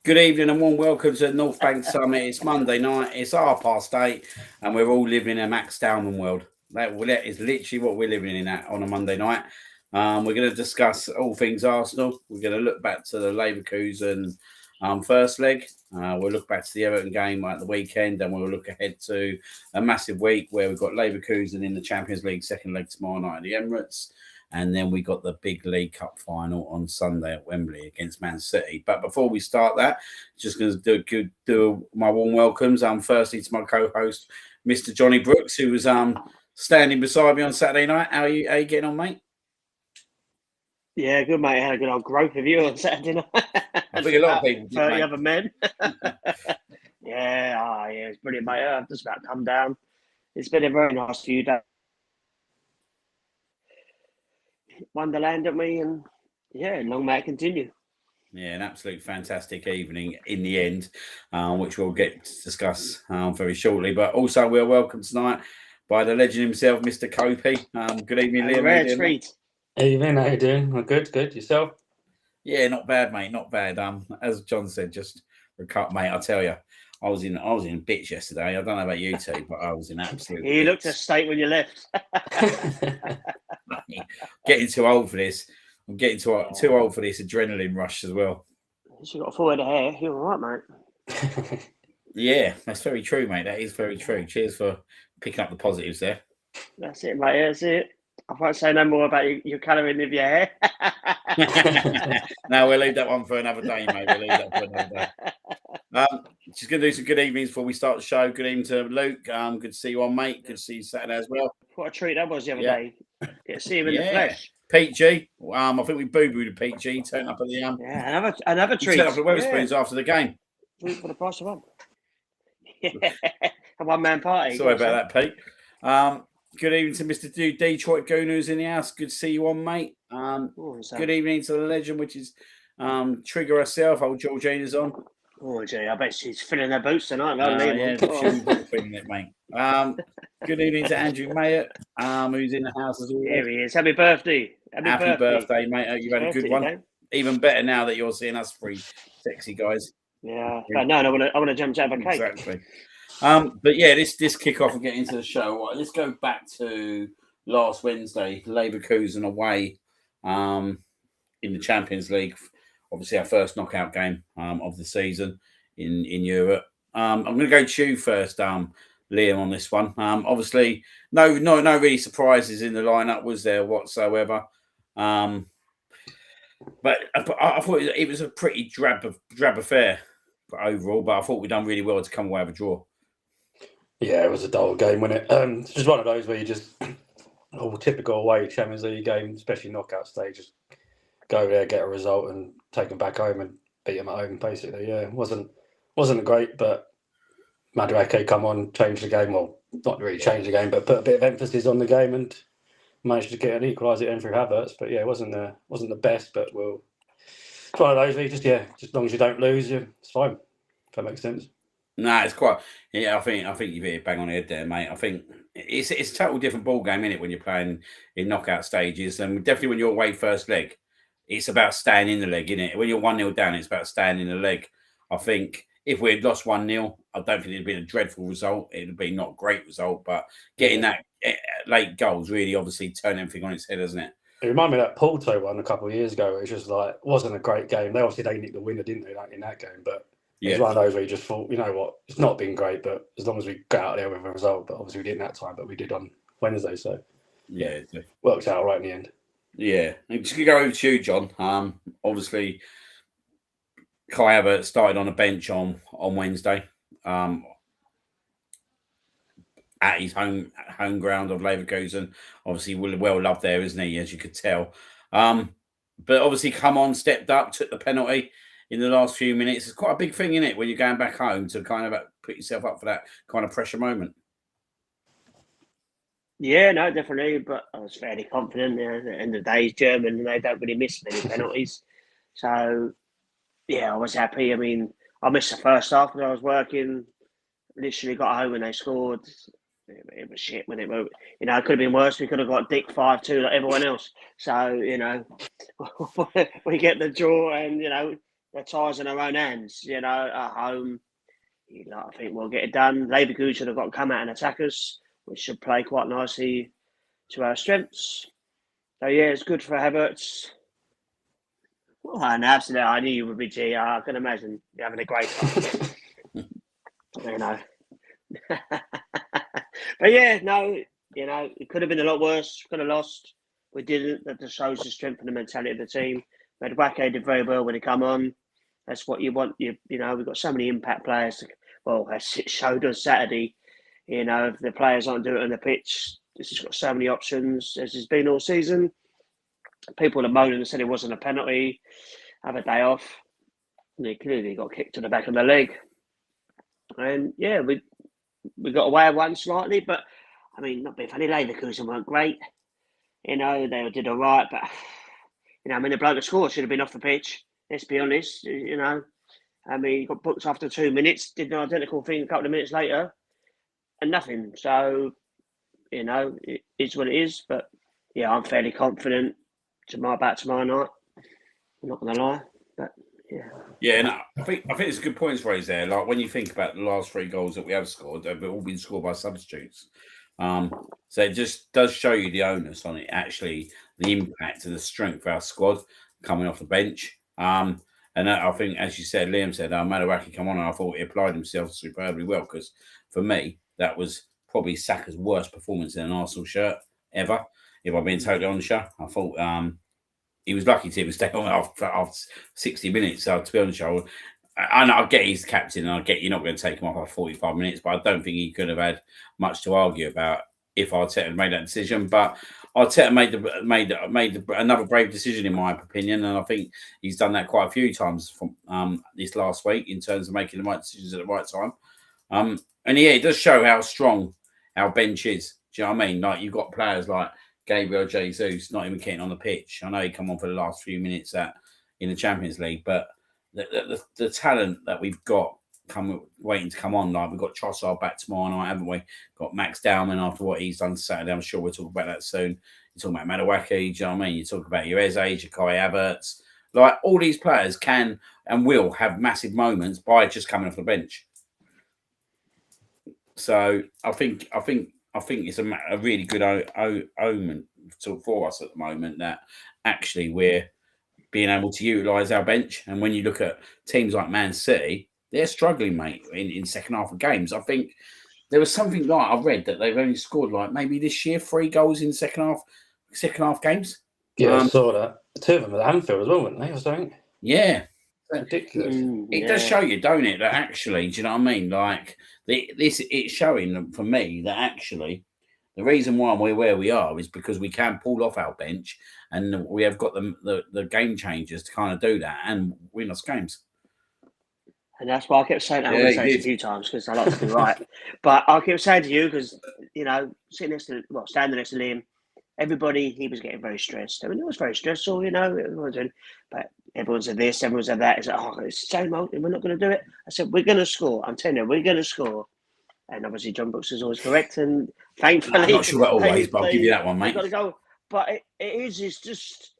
Good evening and warm welcome to North Bank Summit. It's Monday night, it's 8:30, and we're all living in a Max Dowman world. That is literally what we're living in at on a Monday night. We're going to discuss all things Arsenal. We're going to look back to the Leverkusen first leg. We'll look back to the Everton game at the weekend, and we'll look ahead to a massive week where we've got Leverkusen in the Champions League second leg tomorrow night at the Emirates. And then we got the big League Cup final on Sunday at Wembley against Man City. But before we start that, just going to do my warm welcomes. Firstly to my co-host, Mr. Johnny Brooks, who was standing beside me on Saturday night. How are you getting on, mate? Yeah, good, mate. I had a good old grope of you on Saturday night. I think a lot of people did, 30 mate. other men. Yeah, it's brilliant, mate. I've just about come down. It's been a very nice few days. Wonderland at me, and yeah, long may it continue. Yeah, an absolute fantastic evening in the end, which we'll get to discuss very shortly. But also, we're welcomed tonight by the legend himself, Mr. Copey. Good evening, Liam. Rare treat. Evening, how you doing? I'm good. Yourself? Yeah, not bad, mate. Not bad. As John said, just a cut, mate. I tell you, I was in bits yesterday. I don't know about you two, but I was in absolute. You looked a state when you left. Getting too old for this. I'm getting too old for this adrenaline rush as well. You got a full head of hair. You're all right, mate. Yeah, that's very true, mate. That is very true. Cheers for picking up the positives there. That's it, mate. That's it. I won't say no more about your colouring of your hair. No, we'll leave that one for another day, mate. We'll leave that for another day. Just going to do some good evenings before we start the show. Good evening to Luke. Good to see you on, mate. Good to see you Saturday as well. What a treat that was the other day. Get to see him in the flesh. Pete G. I think we boo-booed Pete G. Turned up at the yeah, another treat. Turned up at Wetherspoons after the game. For the price of one. Yeah, a one-man party. Sorry about that, Pete. Good evening to Mr. Detroit Goon, who's in the house. Good to see you on, mate. Good evening to the legend, which is Trigger herself. Old Georgina's on. Oh, gee, I bet she's filling her boots tonight. Feeling it, mate. Good evening to Andrew Mayer, who's in the house as well. Here he is. Happy birthday. Happy birthday, mate. Hope you've had a good one. Day. Even better now that you're seeing us three sexy guys. Yeah. But no, I want to jump out of a cake. Exactly. But yeah, this kick off and get into the show. Let's go back to last Wednesday, Leverkusen away in the Champions League. Obviously, our first knockout game of the season in Europe. I'm going to go to you first, Liam, on this one. Obviously, no really surprises in the lineup, was there whatsoever? But I thought it was a pretty drab affair overall. But I thought we'd done really well to come away with a draw. Yeah, it was a dull game, wasn't it? It's just one of those where you just typical away Champions League game, especially knockout stage. Just go there, get a result, and take them back home and beat them at home. Basically, yeah, it wasn't great, but Madueke come on, changed the game. Well, not really changed the game, but put a bit of emphasis on the game and managed to get an equaliser in through Havertz. But yeah, it wasn't the best, but it's one of those where just as long as you don't lose, it's fine. If that makes sense. No, it's quite. Yeah, I think you've hit it bang on the head there, mate. I think it's a total different ball game, isn't it, when you're playing in knockout stages, and definitely when you're away first leg, it's about staying in the leg, isn't it? When you're 1-0 down, it's about staying in the leg. I think if we had lost 1-0, I don't think it'd been a dreadful result. It'd be not a great result, but getting that late goals really obviously turned everything on its head, doesn't it? It reminded me of that Porto one a couple of years ago. It was just like, wasn't a great game. They nicked the winner, didn't they, in that game? But it's one of those where you just thought, you know what, it's not been great, but as long as we got out there with a result, but obviously we didn't that time, but we did on Wednesday, so worked out right in the end. Yeah, I'm just gonna go over to you, John. Obviously, Kai Havertz started on a bench on Wednesday, at his home ground of Leverkusen. Obviously, well loved there, isn't he? As you could tell. But obviously, come on, stepped up, took the penalty in the last few minutes. It's quite a big thing, isn't it, when you're going back home to kind of put yourself up for that kind of pressure moment. Yeah, no, definitely. But I was fairly confident. At the end of the day, he's German and they don't really miss many penalties. So, yeah, I was happy. I mean, I missed the first half when I was working. Literally got home and they scored. It was shit when it moved. It could have been worse. We could have got Dick 5-2 like everyone else. So, we get the draw and, their ties in our own hands. You know, at home, I think we'll get it done. Leverkusen have got to come out and attack us, which should play quite nicely to our strengths. So yeah, it's good for Havertz. Well, and absolutely, I knew you would be G. I can imagine you having a great time. You know. But yeah, no, it could have been a lot worse. Could have lost. We didn't. That just shows the strength and the mentality of the team. Madueke did very well when he come on. That's what you want. We've got so many impact players. Well, as it showed us Saturday, if the players aren't doing it on the pitch, this has got so many options, as has been all season. People are moaning and said it wasn't a penalty. Have a day off. And he clearly got kicked to the back of the leg. And yeah, we got away with one slightly, but I mean, not being funny, Leverkusen weren't great. They did all right, but the bloke that scored should have been off the pitch. Let's be honest. He got booked after 2 minutes, did an identical thing a couple of minutes later, and nothing. So, it is what it is. But yeah, I'm fairly confident about tomorrow night. I'm not going to lie, but yeah. Yeah, no, I think it's a good points raised there. Like when you think about the last 3 goals that we have scored, they've all been scored by substitutes. So it just does show you the onus on it, actually, the impact and the strength of our squad coming off the bench. And I think, as you said, Liam said, Madueke come on, and I thought he applied himself superbly well, because for me, that was probably Saka's worst performance in an Arsenal shirt ever. If I'm being totally honest, I thought he was lucky to even stay on after 60 minutes. So to be honest, I get he's captain, and I get you're not going to take him off after 45 minutes, but I don't think he could have had much to argue about if Arteta had made that decision. But Arteta made another brave decision, in my opinion, and I think he's done that quite a few times from this last week in terms of making the right decisions at the right time. And yeah, it does show how strong our bench is. Do you know what I mean? Like, you've got players like Gabriel Jesus not even getting on the pitch. I know he come on for the last few minutes in the Champions League, but the talent that we've got waiting to come on, like we've got Trossard back tomorrow night, haven't we? Got Max Dowman after what he's done Saturday. I'm sure we'll talk about that soon. You're talking about Madueke, do you know what I mean? You talk about your Eze, Gyökeres, Havertz. Like, all these players can and will have massive moments by just coming off the bench. So I think it's a really good omen for us at the moment that actually we're being able to utilise our bench. And when you look at teams like Man City, they're struggling, mate, in second half of games. I think there was something like I read that they've only scored like maybe this year 3 goals in second half games. Yeah, I saw that. 2 of them at Anfield as well, weren't they, or something? Yeah. Ridiculous. It does show you, don't it, that actually, do you know what I mean? Like, it's showing for me that actually the reason why we're where we are is because we can pull off our bench, and we have got the game changers to kind of do that and win us games. And that's why I kept saying that. I'm going to say it a few times because I like to be right. But I kept saying to you because, standing next to Liam, everybody, he was getting very stressed. I mean, it was very stressful, but everyone said this, everyone said that. It's like, it's the same old, we're not going to do it. I said, we're going to score. I'm telling you, we're going to score. And obviously, John Brooks is always correct. And thankfully, I'm not sure about always, but I'll give you that one, mate. Got to go. But it's just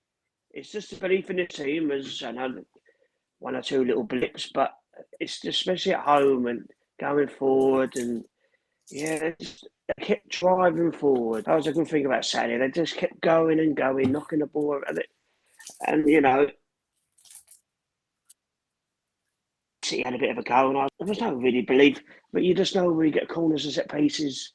a belief in the team. As I know, 1 or 2 little blips, but it's just, especially at home and going forward, and yeah, they kept driving forward. That was a good thing about Saturday. They just kept going and going, knocking the ball at it, and City had a bit of a go, and there was no really belief, but you just know when you get corners and set pieces,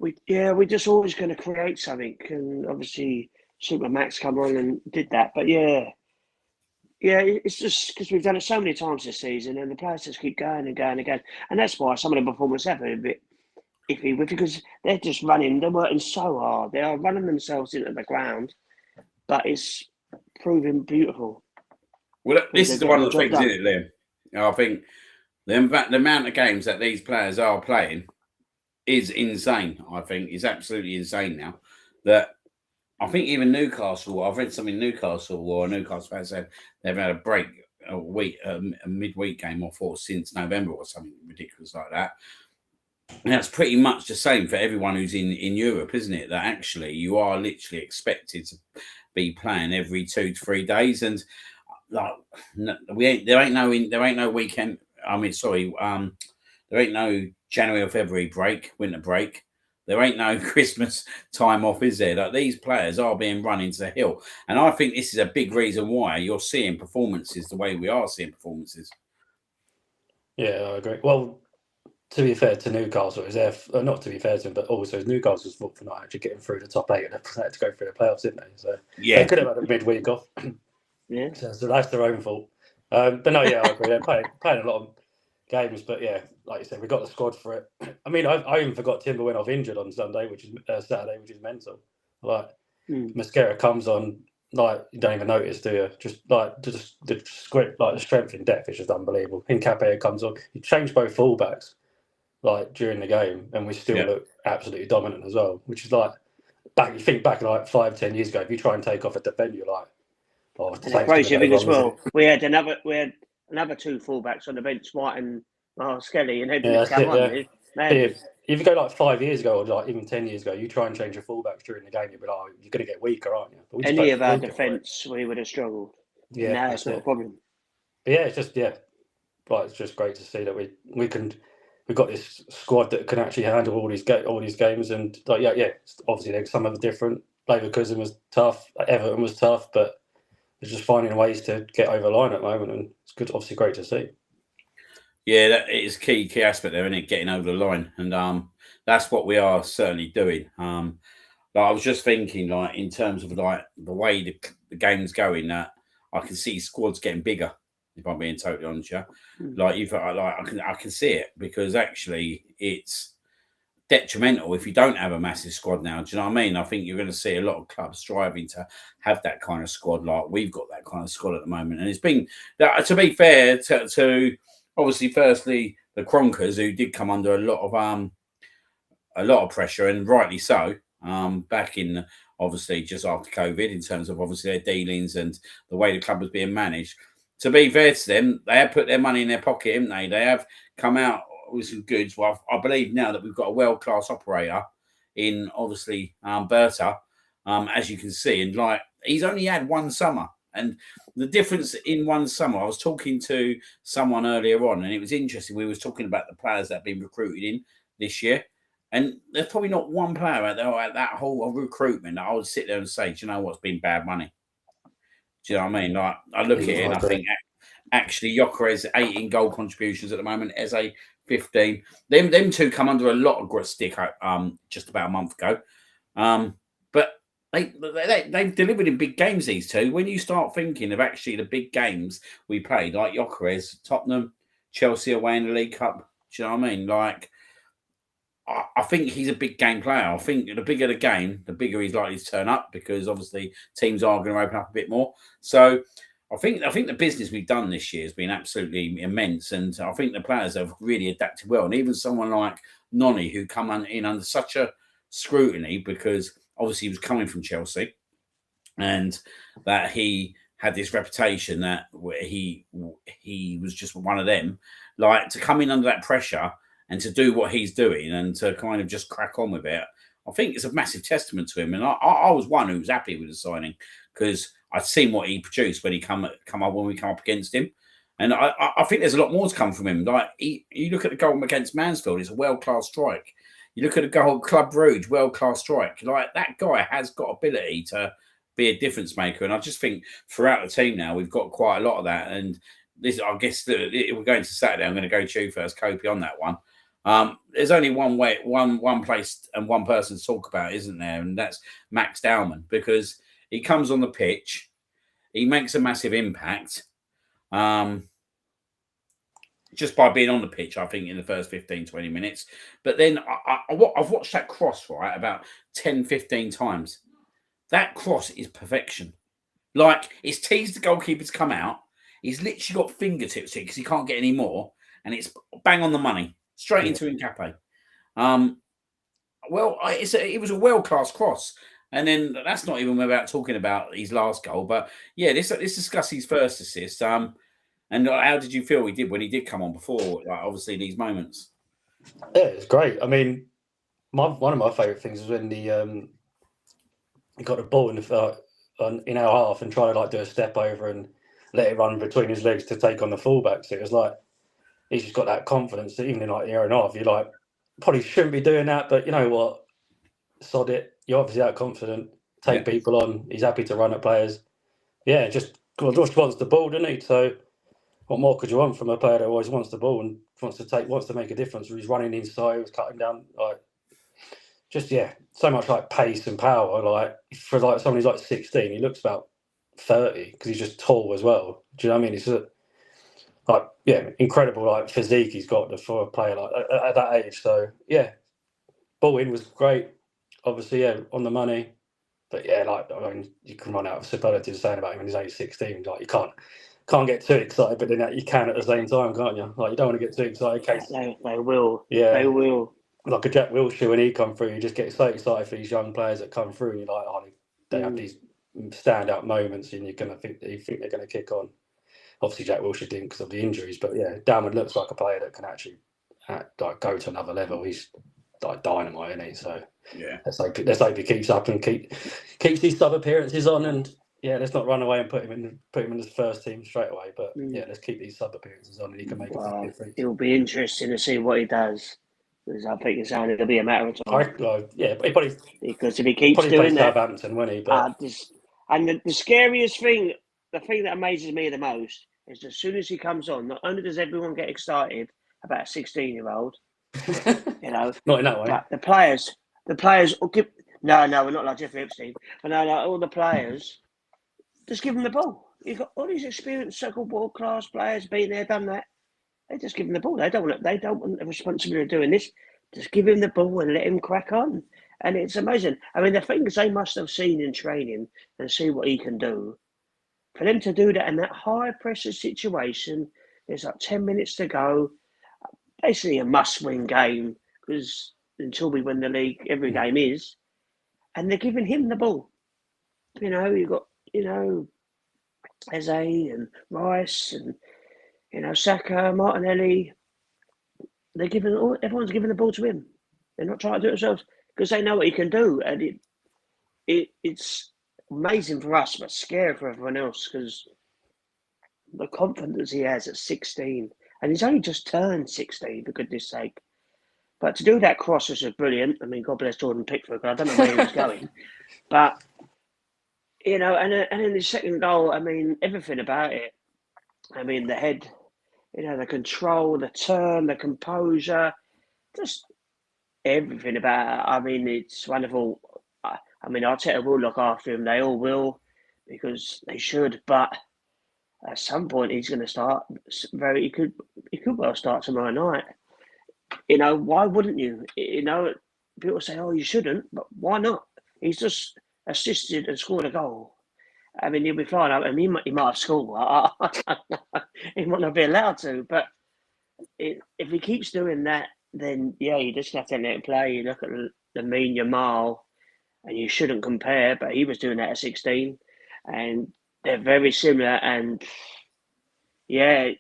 we're just always going to create something, and obviously Super Max come on and did that, but yeah, it's just because we've done it so many times this season, and the players just keep going and going and going, and that's why some of the performances have been a bit iffy, because they're just running, they're working so hard, they are running themselves into the ground, but it's proving beautiful. Well, this is one of the things, isn't it, Liam? I think the amount of games that these players are playing is insane. I think is absolutely insane now. That I think even Newcastle, I've read something Newcastle or a Newcastle fan said they've had a break, a midweek game off or since November or something ridiculous like that. And that's pretty much the same for everyone who's in Europe, isn't it? That actually you are literally expected to be playing every 2 to 3 days. And like there ain't no weekend. I mean, sorry, there ain't no January or February break, winter break. There ain't no Christmas time off, is there? Like these players are being run into the hill, and I think this is a big reason why you're seeing performances the way we are seeing performances. Yeah, I agree. Well, to be fair to Newcastle, it was not to be fair to them, but also Newcastle's fault for not actually getting through the top 8 and they had to go through the playoffs, didn't they? So Yeah, they could have had a midweek off. Yeah. So that's their own fault. But no, yeah, I agree. They're playing a lot of games, but yeah, like you said, we got the squad for it. I mean, I even forgot Timber went off injured on Saturday, which is mental. Like Mosquera comes on, like you don't even notice, do you? Just the script, like the strength in depth is just unbelievable. Hincapié comes on, you change both fullbacks like during the game, and we still look absolutely dominant as well. Which is like you think back like 5-10 years ago, if you try and take off a defender, you're like, oh, And the crazy thing as well, we had another two fullbacks on the bench, White and Skelly, and they didn't come on. If you go like 5 years ago, or like even 10 years ago, you try and change your fullbacks during the game, you'd be like, oh, you're going to get weaker, aren't you? But any of our defence, we would have struggled. Yeah, now it's not a problem. But yeah, it's just it's just great to see that we've got this squad that can actually handle all these games, and obviously some of the different. Leverkusen was tough, Everton was tough, but it's just finding ways to get over the line at the moment, and it's good, obviously great to see. Yeah, that is key aspect there, isn't it? Getting over the line, and that's what we are certainly doing. I was just thinking, like in terms of like the way the game's going, that I can see squads getting bigger. If I'm being totally honest, I can see it, because actually it's detrimental if you don't have a massive squad now. Do you know what I mean? I think you're going to see a lot of clubs striving to have that kind of squad, like we've got that kind of squad at the moment. And it's been, to be fair to obviously, firstly the Kronkers, who did come under a lot of pressure, and rightly so. Back in obviously just after COVID, in terms of obviously their dealings and the way the club was being managed. To be fair to them, they have put their money in their pocket, haven't they? They have come out with some goods. Well, I believe now that we've got a world-class operator in obviously Berta, as you can see, and like he's only had one summer, and the difference in one summer. I was talking to someone earlier on, and it was interesting. We was talking about the players that have been recruited in this year. And there's probably not one player out there at that whole recruitment that I would sit there and say, do you know what's been bad money? Do you know what I mean? Like, I look at it and I think actually Gyökeres 18 goal contributions at the moment, Eze 15. Them two come under a lot of stick just about a month ago. But they've delivered in big games, these two. When you start thinking of actually the big games we played, like Gyökeres, Tottenham, Chelsea away in the League Cup. Do you know what I mean? Like, I think he's a big game player. I think the bigger the game, the bigger he's likely to turn up, because obviously teams are going to open up a bit more. So I think the business we've done this year has been absolutely immense, and I think the players have really adapted well. And even someone like Noni, who come in under such a scrutiny, because obviously he was coming from Chelsea, and that he had this reputation that he was just one of them. Like, to come in under that pressure and to do what he's doing and to kind of just crack on with it, I think it's a massive testament to him. And I was one who was happy with the signing, because I'd seen what he produced when he come up when we come up against him. And I think there's a lot more to come from him. Like, you look at the goal against Mansfield, it's a world-class strike. You look at the goal Club Brugge, world-class strike. Like, that guy has got ability to be a difference maker. And I just think throughout the team now, we've got quite a lot of that. And this, I guess, we're going to Saturday. I'm going to go to you first, Kopi, on that one. There's only one way, one place and one person to talk about, isn't there? And that's Max Dowman, because he comes on the pitch, he makes a massive impact, just by being on the pitch, I think, in the first 15, 20 minutes. But then I've watched that cross, right, about 10, 15 times. That cross is perfection. Like, it's teased the goalkeeper to come out. He's literally got fingertips here because he can't get any more. And it's bang on the money. Straight into Hincapié. It was a world-class cross. And then that's not even about talking about his last goal. But, yeah, let's discuss his first assist. And how did you feel he did when he did come on before, like, obviously, these moments? Yeah, it's great. I mean, one of my favourite things is when he got the ball in our half and tried to, like, do a step over and let it run between his legs to take on the fullback. So it was like he's just got that confidence that even in like year and a half, you're like, probably shouldn't be doing that, but you know what? Sod it. You're obviously that confident. Take people on. He's happy to run at players. Yeah, just wants the ball, doesn't he? So what more could you want from a player that always wants the ball and wants to make a difference? He's running inside, he's cutting down, like just so much like pace and power. Like for like someone who's like 16, he looks about 30 because he's just tall as well. Do you know what I mean? It's incredible like physique he's got for a player like at that age. So ball in was great. Obviously, on the money. But you can run out of superlatives saying about him when he's only 16. Like you can't get too excited, but then you can at the same time, can't you? Like you don't want to get too excited. In case, they will. Yeah, they will. Like a Jack Wilshere when he come through, you just get so excited for these young players that come through, and you're like, they have these standout moments, and you think they're gonna kick on. Obviously, Jack Wilshere didn't because of the injuries, but Dowman looks like a player that can actually go to another level. He's like dynamite, isn't he? So let's hope he keeps up and keeps these sub appearances on, and let's not run away and put him in the first team straight away. But let's keep these sub appearances on, and he can make a big difference. It'll be interesting to see what he does, because I think it'll be a matter of time. Because if he keeps doing that, Southampton, won't he? But the scariest thing, the thing that amazes me the most, is as soon as he comes on, not only does everyone get excited about a 16-year-old, not in that way. But the players will give. No, we're not like Jeffrey Epstein. But all the players just give him the ball. You've got all these experienced so-called world-class players been there, done that. They just give him the ball. They don't want the responsibility of doing this. Just give him the ball and let him crack on. And it's amazing. I mean, the things they must have seen in training and see what he can do. For them to do that in that high-pressure situation, there's like 10 minutes to go. Basically a must-win game, because until we win the league, every game is. And they're giving him the ball. You've got, Eze and Rice and, Saka, Martinelli. Everyone's giving the ball to him. They're not trying to do it themselves because they know what he can do. And it's amazing for us, but scary for everyone else, because the confidence he has at 16, and he's only just turned 16, for goodness sake. But to do that cross was brilliant. I mean, God bless Jordan Pickford. I don't know where he was going. But, and in the second goal, I mean, everything about it. I mean, the head, the control, the turn, the composure, just everything about it. I mean, it's wonderful. I mean, Arteta will look after him. They all will, because they should. But at some point, he's going to start. He could well start tomorrow night. Why wouldn't you? People say, "Oh, you shouldn't," but why not? He's just assisted and scored a goal. I mean, he'll be fine. I mean, he might have scored. He might not be allowed to, but if he keeps doing that, then you just have to let him play. You look at Lamine Yamal, and you shouldn't compare, but he was doing that at 16, and they're very similar. And I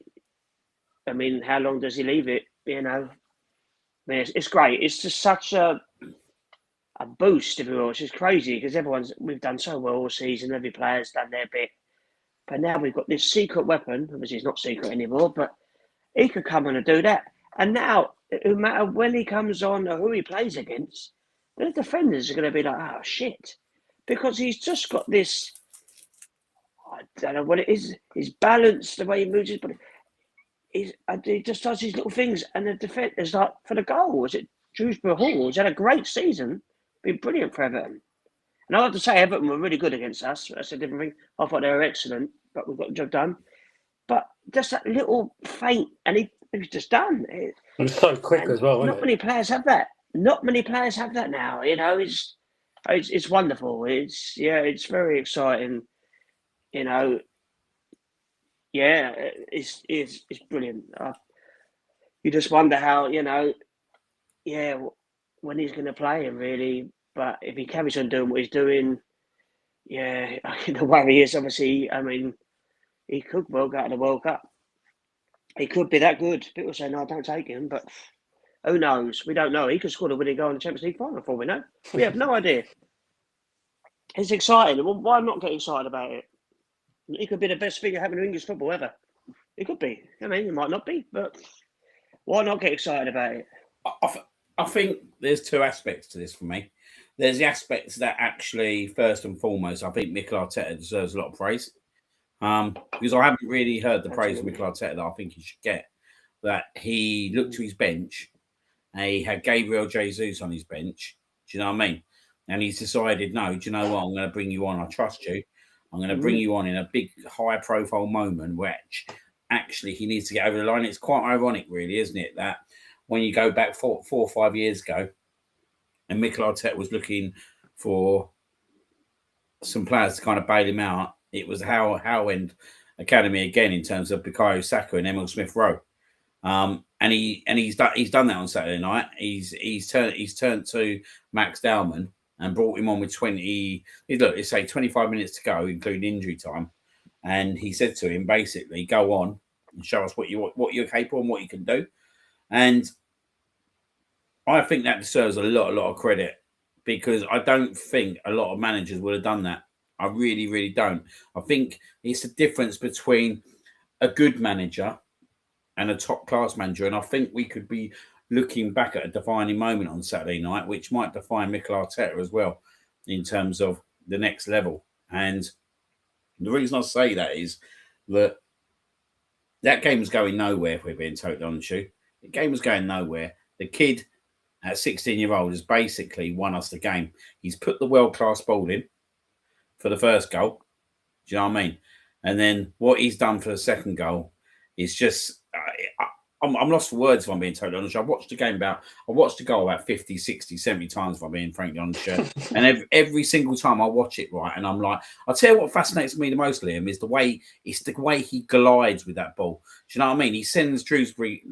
mean, how long does he leave it? I mean, it's great. It's just such a boost, if you will. It's just crazy because we've done so well all season. Every player's done their bit. But now we've got this secret weapon. Obviously, it's not secret anymore, but he could come on and do that. And now, no matter when he comes on or who he plays against, the defenders are going to be like, oh, shit. Because he's just got this, I don't know what it is, his balance, the way he moves his body. He just does these little things, and the defenders like for the goal. Was it Shrewsbury Hall? He's had a great season, been brilliant for Everton. And I have to say, Everton were really good against us. That's a different thing. I thought they were excellent, but we got the job done. But just that little feint, and he was just done. It was so quick as well. Not many players have that. Not many players have that now. It's wonderful. It's very exciting. It's brilliant. You just wonder how, when he's going to play him, really. But if he carries on doing what he's doing, the worry is obviously, I mean, he could well go to the World Cup. He could be that good. People say, no, don't take him. But who knows? We don't know. He could score the winning goal in the Champions League final for we know. We have no idea. It's exciting. Why not get excited about it? He could be the best figure having in English football ever. It could be. I mean, it might not be, but why not get excited about it? I think there's two aspects to this for me. There's the aspects that actually, first and foremost, I think Mikel Arteta deserves a lot of praise. Because I haven't really heard the praise of Mikel Arteta that I think he should get. That he looked to his bench and he had Gabriel Jesus on his bench. Do you know what I mean? And he's decided, no, do you know what? I'm going to bring you on. I trust you. I'm going to bring you on in a big, high-profile moment, which actually he needs to get over the line. It's quite ironic, really, isn't it, that when you go back 4 or 5 years ago, and Mikel Arteta was looking for some players to kind of bail him out, it was Howend Academy again in terms of Bukayo Saka and Emil Smith Rowe. And he's done that on Saturday night. He's turned to Max Dowman and brought him on with 20. Look, it's say 25 minutes to go, including injury time. And he said to him, basically, go on and show us what you're capable and what you can do. And I think that deserves a lot of credit, because I don't think a lot of managers would have done that. I really, really don't. I think it's the difference between a good manager and a top-class manager. And I think we could be looking back at a defining moment on Saturday night, which might define Mikel Arteta as well in terms of the next level. And the reason I say that is that game was going nowhere, if we're being totally honest with you. The game was going nowhere. The kid at 16-year-old has basically won us the game. He's put the world-class ball in for the first goal. Do you know what I mean? And then what he's done for the second goal is just... I'm lost for words, if I'm being totally honest. I watched the goal about 50, 60, 70 times, if I'm being frankly honest. And every single time I watch it, right, and I'm like, I'll tell you what fascinates me the most, Liam, is the way he glides with that ball. Do you know what I mean? He sends Shrewsbury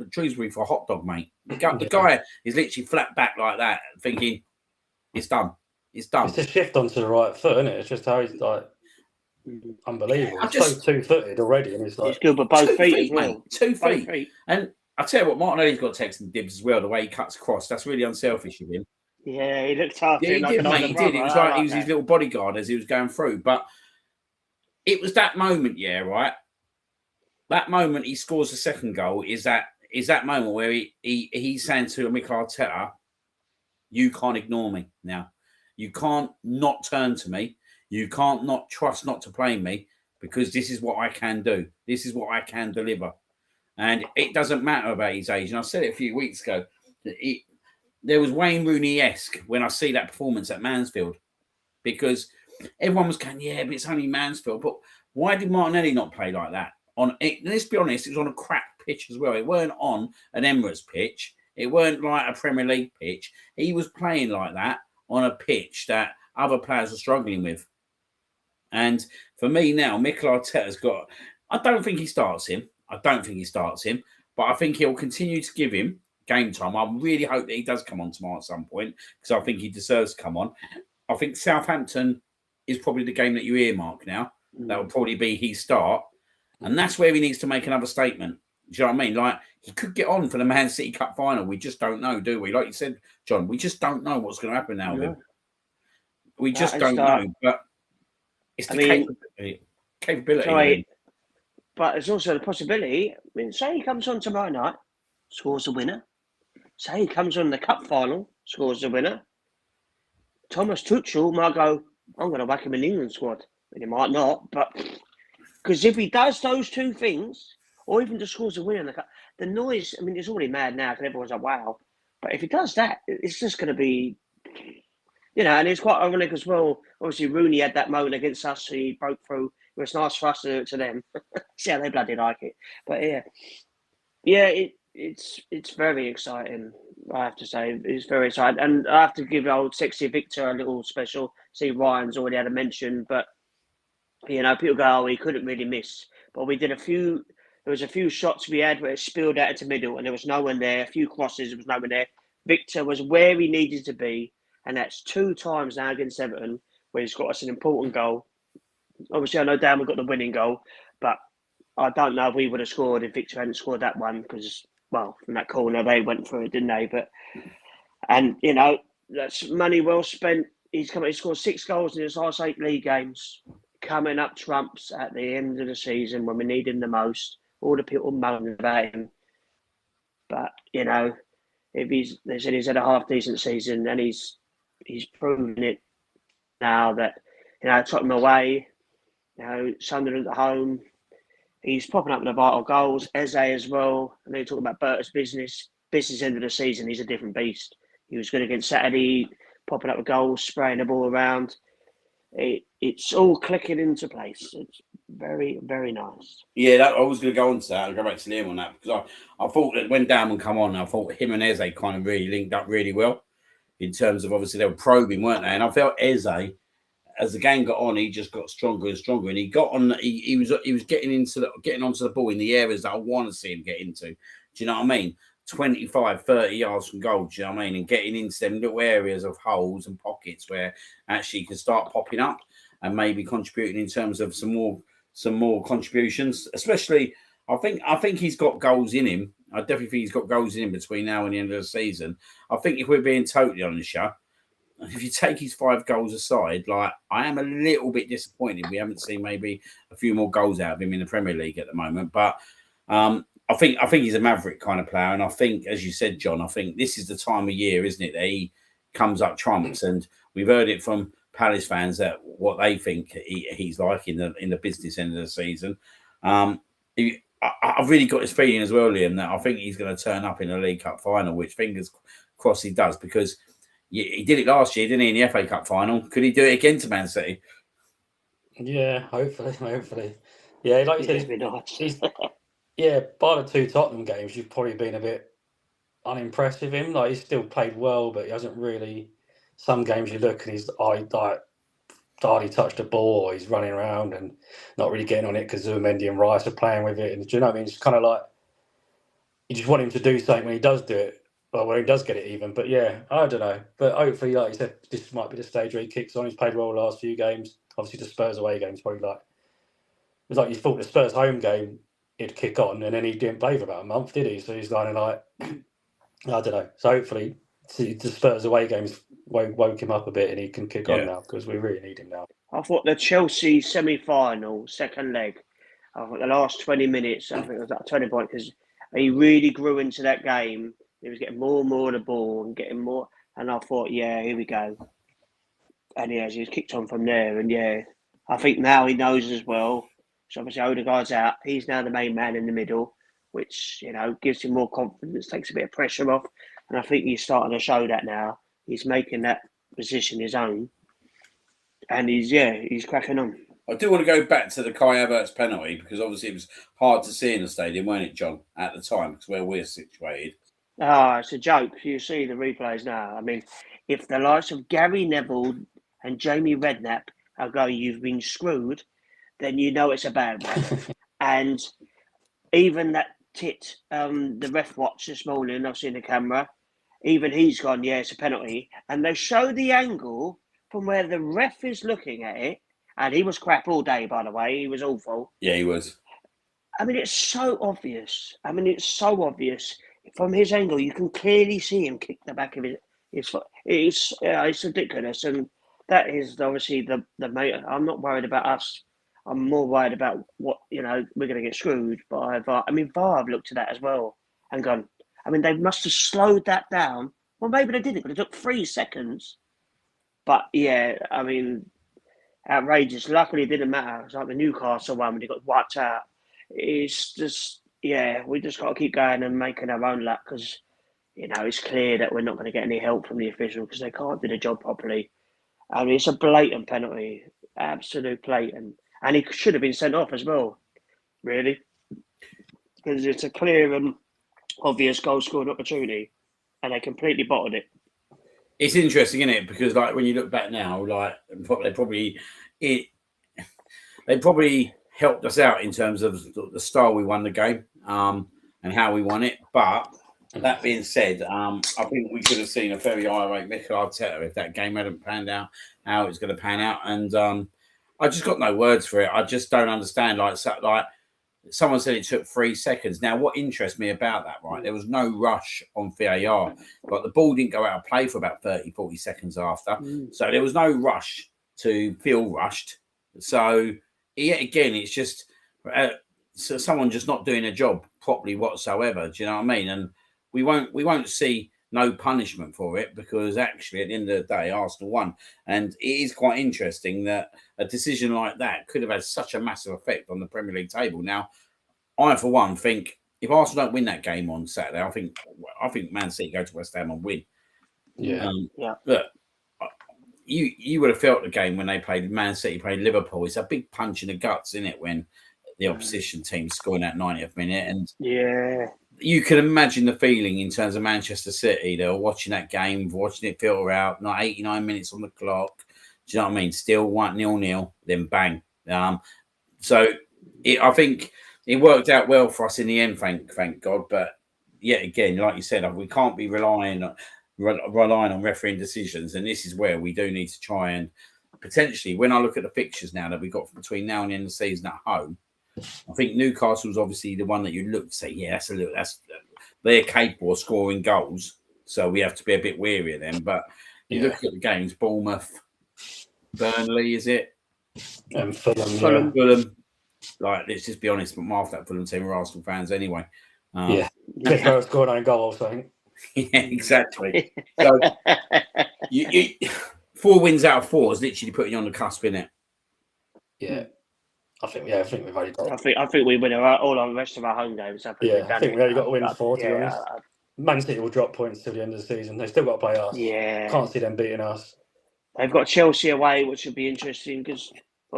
for a hot dog, mate. The guy is literally flat back like that, thinking, it's done. It's done. It's a shift onto the right foot, isn't it? It's just how he's like unbelievable. He's so two-footed already, and he's good with both feet as well. Mate, 2 feet. And I tell you what, Martinelli's got texting dibs as well. The way he cuts across, that's really unselfish of him. Yeah, he looked after him. He did, mate. He did. It was like he was his little bodyguard as he was going through. But it was that moment, yeah, right. That moment he scores the second goal is that moment where he's saying to Mikel Arteta, "You can't ignore me now. You can't not turn to me. You can't not trust not to play me, because this is what I can do. This is what I can deliver." And it doesn't matter about his age. And I said it a few weeks ago. There was Wayne Rooney-esque when I see that performance at Mansfield, because everyone was going, yeah, but it's only Mansfield. But why did Martinelli not play like that? Let's be honest, it was on a crap pitch as well. It weren't on an Emirates pitch. It weren't like a Premier League pitch. He was playing like that on a pitch that other players were struggling with. And for me now, Mikel Arteta's got... I don't think he starts him, but I think he'll continue to give him game time. I really hope that he does come on tomorrow at some point, because I think he deserves to come on. I think Southampton is probably the game that you earmark now. That will probably be his start. And that's where he needs to make another statement. Do you know what I mean? Like, he could get on for the Man City Cup final. We just don't know, do we? Like you said, John, we just don't know what's going to happen now with him. We just don't know. But it's the capability. Sorry, but there's also the possibility. I mean, say he comes on tomorrow night, scores the winner. Say he comes on the cup final, scores the winner. Thomas Tuchel might go, I'm going to whack him in the England squad. And he might not, but because if he does those two things, or even just scores a winner in the cup, the noise, I mean, it's already mad now because everyone's like, wow. But if he does that, it's just going to be, and it's quite ironic as well. Obviously, Rooney had that moment against us. He broke through. It was nice for us to do it to them. See how they bloody like it. But it's very exciting. I have to say, it's very exciting, and I have to give old sexy Viktor a little special. See, Ryan's already had a mention, but people go, oh, he couldn't really miss. But we did there was a few shots we had where it spilled out into middle, and there was no one there. A few crosses, there was no one there. Viktor was where he needed to be, and that's 2 times now against Everton where he's got us an important goal. Obviously, I know Dowman got the winning goal, but I don't know if we would have scored if Viktor hadn't scored that one, because, well, from that corner, they went for it, didn't they? And that's money well spent. He scored 6 goals in his last 8 league games. coming up trumps at the end of the season when we need him the most. All the people moaning about him. But, you know, they said he's had a half decent season, and he's proven it now that, you know, Tottenham away, you know, Sunderland at home, he's popping up with the vital goals. Eze as well. And they talk about Berta's business end of the season, he's a different beast. He was good against Saturday, popping up with goals, spraying the ball around. It's all clicking into place. It's very, very nice. Yeah, I was going to go on to that. I'll go back to Liam on that because I thought that when Dowman come on, I thought him and Eze kind of really linked up really well in terms of obviously they were probing, weren't they? And I felt Eze, as the game got on, he just got stronger and stronger, and he got on. He was getting onto the ball in the areas that I want to see him get into. Do you know what I mean? 25, 30 yards from goal, do you know what I mean? And getting into them little areas of holes and pockets where actually he can start popping up and maybe contributing in terms of some more contributions. Especially, I think he's got goals in him. I definitely think he's got goals in him between now and the end of the season. I think if we're being totally honest, if you take his 5 goals aside, like I am a little bit disappointed. We haven't seen maybe a few more goals out of him in the Premier League at the moment, but I think he's a maverick kind of player, and I think, as you said, John, I think this is the time of year, isn't it, that he comes up trumps, and we've heard it from Palace fans that what they think he's like in the business end of the season. I've really got this feeling as well, Liam, that I think he's going to turn up in the League Cup final, which fingers crossed he does, because he did it last year, didn't he, in the FA Cup final? Could he do it again to Man City? Yeah, hopefully. Yeah, like you said, he's yeah, by the 2 Tottenham games, you've probably been a bit unimpressed with him. Like, he's still played well, but he hasn't really. Some games you look and he's hardly touched the ball, or he's running around and not really getting on it because Zubimendi and Rice are playing with it. And do you know what I mean? It's kind of like you just want him to do something when he does do it, or when he does get it even. But yeah, I don't know. But hopefully, like you said, this might be the stage where he kicks on. He's played well the last few games. Obviously, the Spurs away games probably it was like you thought the Spurs home game he'd kick on, and then he didn't play for about a month, did he? So he's kind of like, I don't know. So hopefully, the Spurs away games woke him up a bit, and he can kick on now, because we really need him now. I thought the Chelsea semi-final, second leg, I thought the last 20 minutes, I think it was like a turning point, because he really grew into that game. He was getting more and more of the ball and getting more, and I thought, yeah, here we go. And he was kicked on from there, and yeah, I think now he knows as well. So obviously Odegaard's out. He's now the main man in the middle, which, you know, gives him more confidence, takes a bit of pressure off. And I think he's starting to show that now. He's making that position his own. And he's cracking on. I do want to go back to the Kai Havertz penalty, because obviously it was hard to see in the stadium, weren't it, John, at the time, because where we're situated. It's a joke. You see the replays now. I mean, if the likes of Gary Neville and Jamie Redknapp are going, you've been screwed, then you know it's a bad one. And even that tit, the ref watched this morning, I've seen the camera, even he's gone, yeah, it's a penalty. And they show the angle from where the ref is looking at it, and he was crap all day, by the way. He was awful. Yeah, he was. I mean, it's so obvious. From his angle, you can clearly see him kick the back of his foot. It's ridiculous. And that is obviously the main. I'm not worried about us. I'm more worried about what, you know, we're going to get screwed by VAR. I mean, VAR have looked at that as well and gone, I mean, they must have slowed that down. Well, maybe they didn't, but it took 3 seconds. But yeah, I mean, outrageous. Luckily, it didn't matter. It's like the Newcastle one when he got wiped out. It's just, yeah, we just got to keep going and making our own luck, because, you know, it's clear that we're not going to get any help from the official because they can't do the job properly. I mean, it's a blatant penalty, absolute blatant. And he should have been sent off as well, really, because it's a clear and obvious goal-scoring opportunity, and they completely bottled it. It's interesting, isn't it? Because like when you look back now, like they probably helped us out in terms of the style we won the game and how we won it. But that being said, I think we could have seen a very irate Mikel Arteta if that game hadn't panned out how it's going to pan out. And I just got no words for it. I just don't understand. Like someone said it took 3 seconds. Now, what interests me about that, right, there was no rush on VAR. But the ball didn't go out of play for about 30, 40 seconds after. So there was no rush to feel rushed. So yeah, again, it's just so someone just not doing a job properly whatsoever. Do you know what I mean? And we won't see no punishment for it, because actually at the end of the day, Arsenal won. And it is quite interesting that a decision like that could have had such a massive effect on the Premier League table. Now, I for one think if Arsenal don't win that game on Saturday, I think Man City go to West Ham and win. Yeah. Look, you would have felt the game when they played Man City, played Liverpool. It's a big punch in the guts, isn't it, when the opposition team scoring that 90th minute? And you can imagine the feeling in terms of Manchester City. They were watching that game, watching it filter out, not 89 minutes on the clock. Do you know what I mean? Still 1-0, then bang. So I think it worked out well for us in the end, thank God. But yet again, like you said, we can't be relying on refereeing decisions, and this is where we do need to try and potentially, when I look at the fixtures now that we've got between now and the end of the season at home, I think Newcastle's obviously the one that you look to say, yeah, they're capable of scoring goals, so we have to be a bit wary of them. But you look at the games, Bournemouth, Burnley, is it? And Fulham. Like, let's just be honest, but half that Fulham team are Arsenal fans anyway. They're scoring own goals, I think. Yeah, exactly. So you 4 wins out of 4 is literally putting you on the cusp, innit? Yeah. I think we've only got. I think we win all our rest of our home games. I think we only got to win 4, to be honest. Man City will drop points till the end of the season. They've still got to play us. Yeah. Can't see them beating us. They've got Chelsea away, which should be interesting because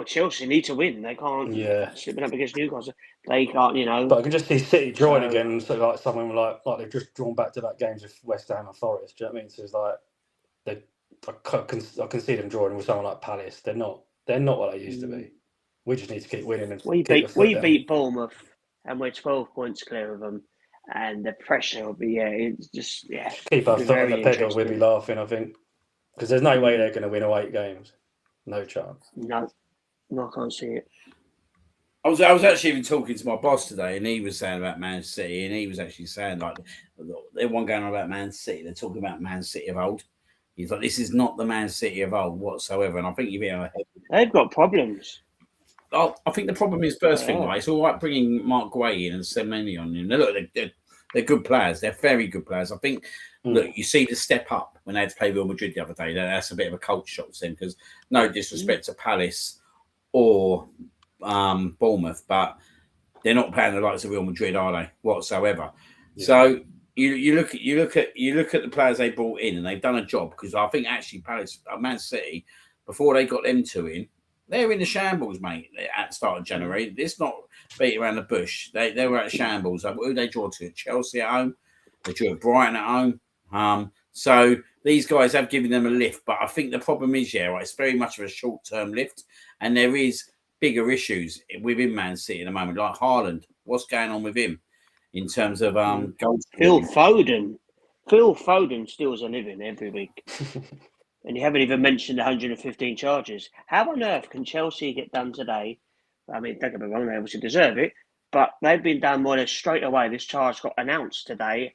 Chelsea need to win. They can't. Slipping up against Newcastle, they can't. But I can just see City drawing again. So like someone like they've just drawn back to back games with West Ham and Forest. Do you know what I mean? So it's like I can see them drawing with someone like Palace. They're not what they used to be. We just need to keep winning. And we beat Bournemouth, and we're 12 points clear of them. And the pressure will be it's just keep our foot on the pedal. We'll be laughing, I think, because there's no way they're going to win 8 games. No chance. No, I can't see it. I was actually even talking to my boss today, and he was saying about Man City, and he was actually saying like everyone going on about Man City. They're talking about Man City of old. He's like, this is not the Man City of old whatsoever. And I think you've been they've got problems. I think the problem is first thing, right? It's all right bringing Mark Guay in and Semenyo on in. Look, they're good players. They're very good players. I think. Look, you see the step up when they had to play Real Madrid the other day. That's a bit of a culture shock to them, because no disrespect to Palace or Bournemouth, but they're not playing the likes of Real Madrid, are they, whatsoever? Yeah. So you look at the players they brought in, and they've done a job, because I think actually Man City, before they got them 2 in, they're in the shambles, mate, at the start of January. It's not beat around the bush. They were at shambles. Who they draw to? Chelsea at home. They drew at Brighton at home. So these guys have given them a lift, but I think the problem is, it's very much of a short-term lift, and there is bigger issues within Man City at the moment, like Haaland. What's going on with him in terms of goals? Phil Foden steals a living every week. And you haven't even mentioned 115 charges. How on earth can Chelsea get done today? I mean, don't get me wrong, they obviously deserve it, but they've been done more or less straight away. This charge got announced today,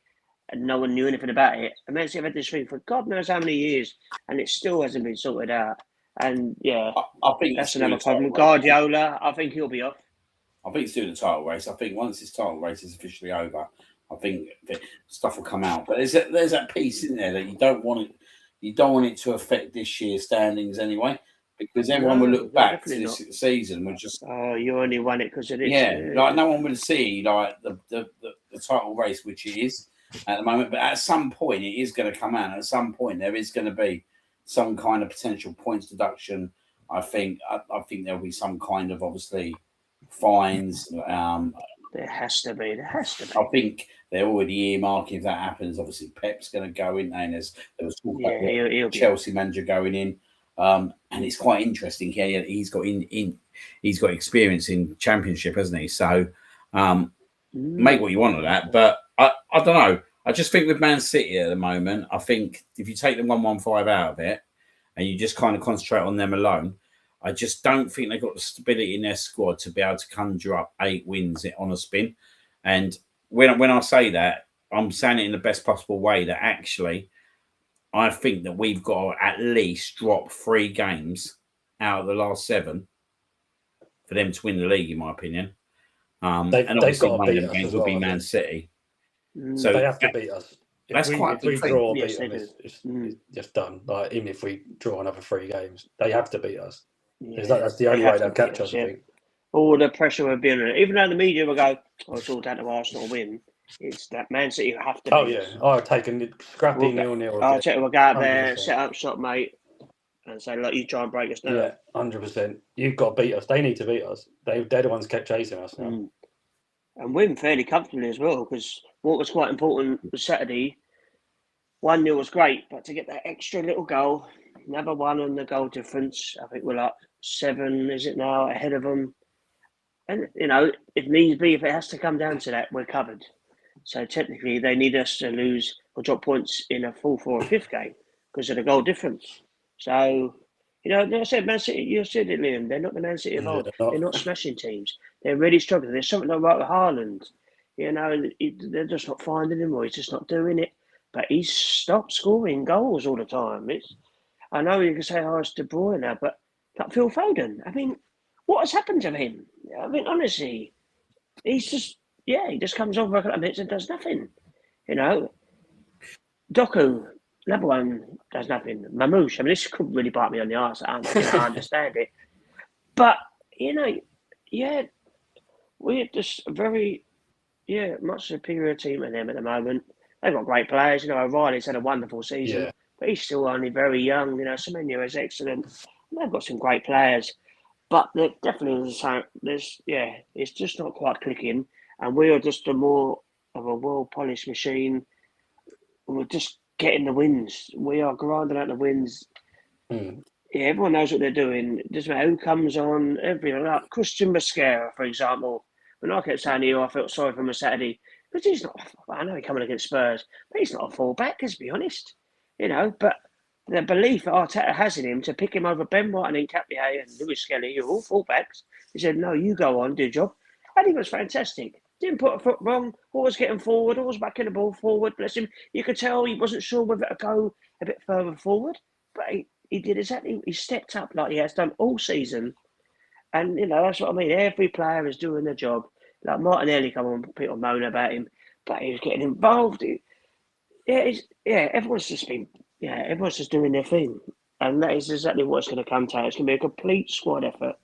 and no one knew anything about it. And Man City have had this thing for God knows how many years, and it still hasn't been sorted out. And I think that's another problem. Guardiola, I think he'll be off. I think it's doing the title race. I think once this title race is officially over, I think stuff will come out. But there's that piece in there that you don't want it. You don't want it to affect this year's standings anyway, because everyone will look back to this season and just you only won it because of this. Like no one will see like the title race, which it is at the moment. But at some point, it is going to come out. At some point, there is going to be some kind of potential points deduction. I think there'll be some kind of obviously fines. There has to be. I think they're already earmarking if that happens. Obviously, Pep's going to go in, and there was talk about the Chelsea manager going in, and it's quite interesting. He's got experience in Championship, hasn't he? So make what you want of that. But I don't know. I just think with Man City at the moment, I think if you take the 115 out of it, and you just kind of concentrate on them alone, I just don't think they've got the stability in their squad to be able to conjure up 8 wins on a spin. And when I say that, I'm saying it in the best possible way, that actually I think that we've got to at least drop 3 games out of the last 7 for them to win the league, in my opinion. And They've obviously got one to of beat them us games as will well. be Man City. So they have to beat us. That's quite If we a thing. draw or Yes, beat them, they it's just done. Like, even if we draw another 3 games, they have to beat us. Yeah, That's the they only have way to they'll beat catch us, yeah. I think. All the pressure will be on it. Even though the media will go, "Oh, it's all down to Arsenal win," it's that Man City have to Oh beat yeah, us. I'll take a scrappy We'll 0-0. I'll tell you, we'll go out there, 100%. set up shop, mate, and say, "Look, you try and break us down." Yeah, 100%. You've got to beat us. They need to beat us. They're the ones kept chasing us now. And win fairly comfortably as well, because what was quite important was Saturday. 1-0 was great, but to get that extra little goal, another one on the goal difference, I think we're like 7, is it now, ahead of them. And, if needs be, if it has to come down to that, we're covered. So technically, they need us to lose or drop points in a 4th or a 5th game because of the goal difference. So, like I said, Man City, you said it, Liam, they're not the Man City of old. They're not smashing teams. They're really struggling. There's something like with Haaland. They're just not finding him, or he's just not doing it. But he's stopped scoring goals all the time. I know you can say, oh, it's De Bruyne, but like Phil Foden. I mean, what has happened to him? I mean, honestly, he's just, he just comes on for a couple of minutes and does nothing. Doku, another one, does nothing. Mamouche, I mean, this could really bite me on the arse. I understand it. But, we're just a very, much superior team than them at the moment. They've got great players. O'Reilly's had a wonderful season, but he's still only very young. Semenyo is excellent. They've got some great players. But they're definitely it's just not quite clicking. And we are just a more of a well-polished machine. We're just getting the wins. We are grinding out the wins. Yeah, everyone knows what they're doing. It doesn't matter who comes on. Everyone, like Christian Mosquera, for example. When I kept saying to you, I felt sorry for him on Saturday, because he's not. I know he's coming against Spurs, but he's not a full-back, let's be honest. But the belief that Arteta has in him to pick him over Ben White and Nketiah and Lewis Skelly, you're all full-backs. He said, no, you go on, do your job. And he was fantastic. Didn't put a foot wrong, always getting forward, always backing the ball forward. Bless him. You could tell he wasn't sure whether to go a bit further forward, but he did exactly. He stepped up like he has done all season, and that's what I mean. Every player is doing their job. Like Martinelli, come on, people moan about him, but he was getting involved. Everyone's just doing their thing, and that is exactly what it's going to come to. It's going to be a complete squad effort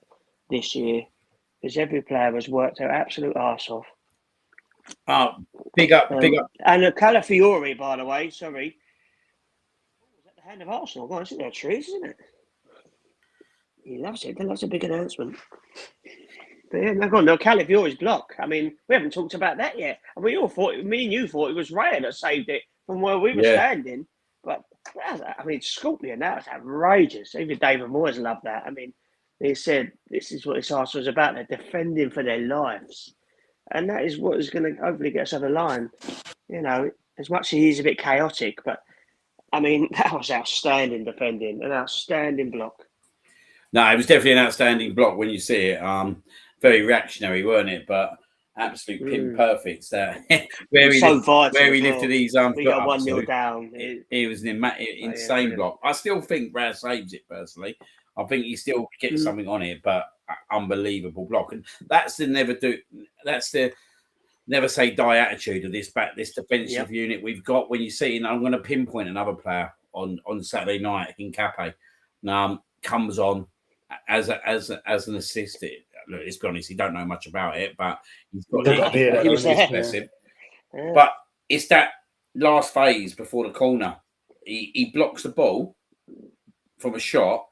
this year, because every player has worked their absolute arse off. Big up. And Calafiori, by the way, sorry. Was that the hand of Arsenal? God, isn't that true, isn't it? He loves it. That's a big announcement. But Calafiori's block. I mean, we haven't talked about that yet. And me and you thought it was Raya that saved it from where we were standing. But, Scorpion, that was outrageous. Even David Moyes loved that. I mean, they said this is what this Arsenal is about. They're defending for their lives. And that is what is going to hopefully get us over the line. As much as he's a bit chaotic, but, I mean, that was outstanding defending, an outstanding block. No, it was definitely an outstanding block when you see it. Very reactionary, weren't it? But absolute pin perfect. That where he lifted his we got 1-0 down. It was an insane block. I still think Brad saves it personally. I think he still gets something on it, but unbelievable block. And that's the never say die attitude of this defensive unit we've got. When you see, and I'm going to pinpoint another player on Saturday night in Cape, comes on as an assist. Look, let's be honest, he don't know much about it, but he's got impressive. Yeah. But it's that last phase before the corner. He blocks the ball from a shot,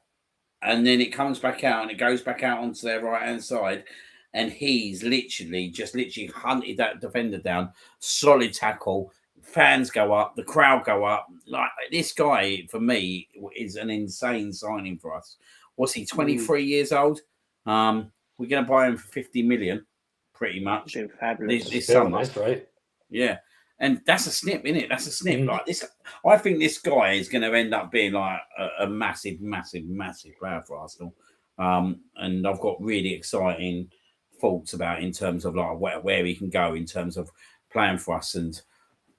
and then it comes back out, and it goes back out onto their right-hand side, and he's literally hunted that defender down. Solid tackle. Fans go up, the crowd go up. Like, this guy, for me, is an insane signing for us. Was he 23 years old? We're going to buy him for 50 million, pretty much. This summer. That's right. Yeah. And that's a snip, isn't it? That's a snip. Like this, I think this guy is going to end up being like a massive, massive, massive player for Arsenal. And I've got really exciting thoughts about in terms of like where he can go in terms of playing for us and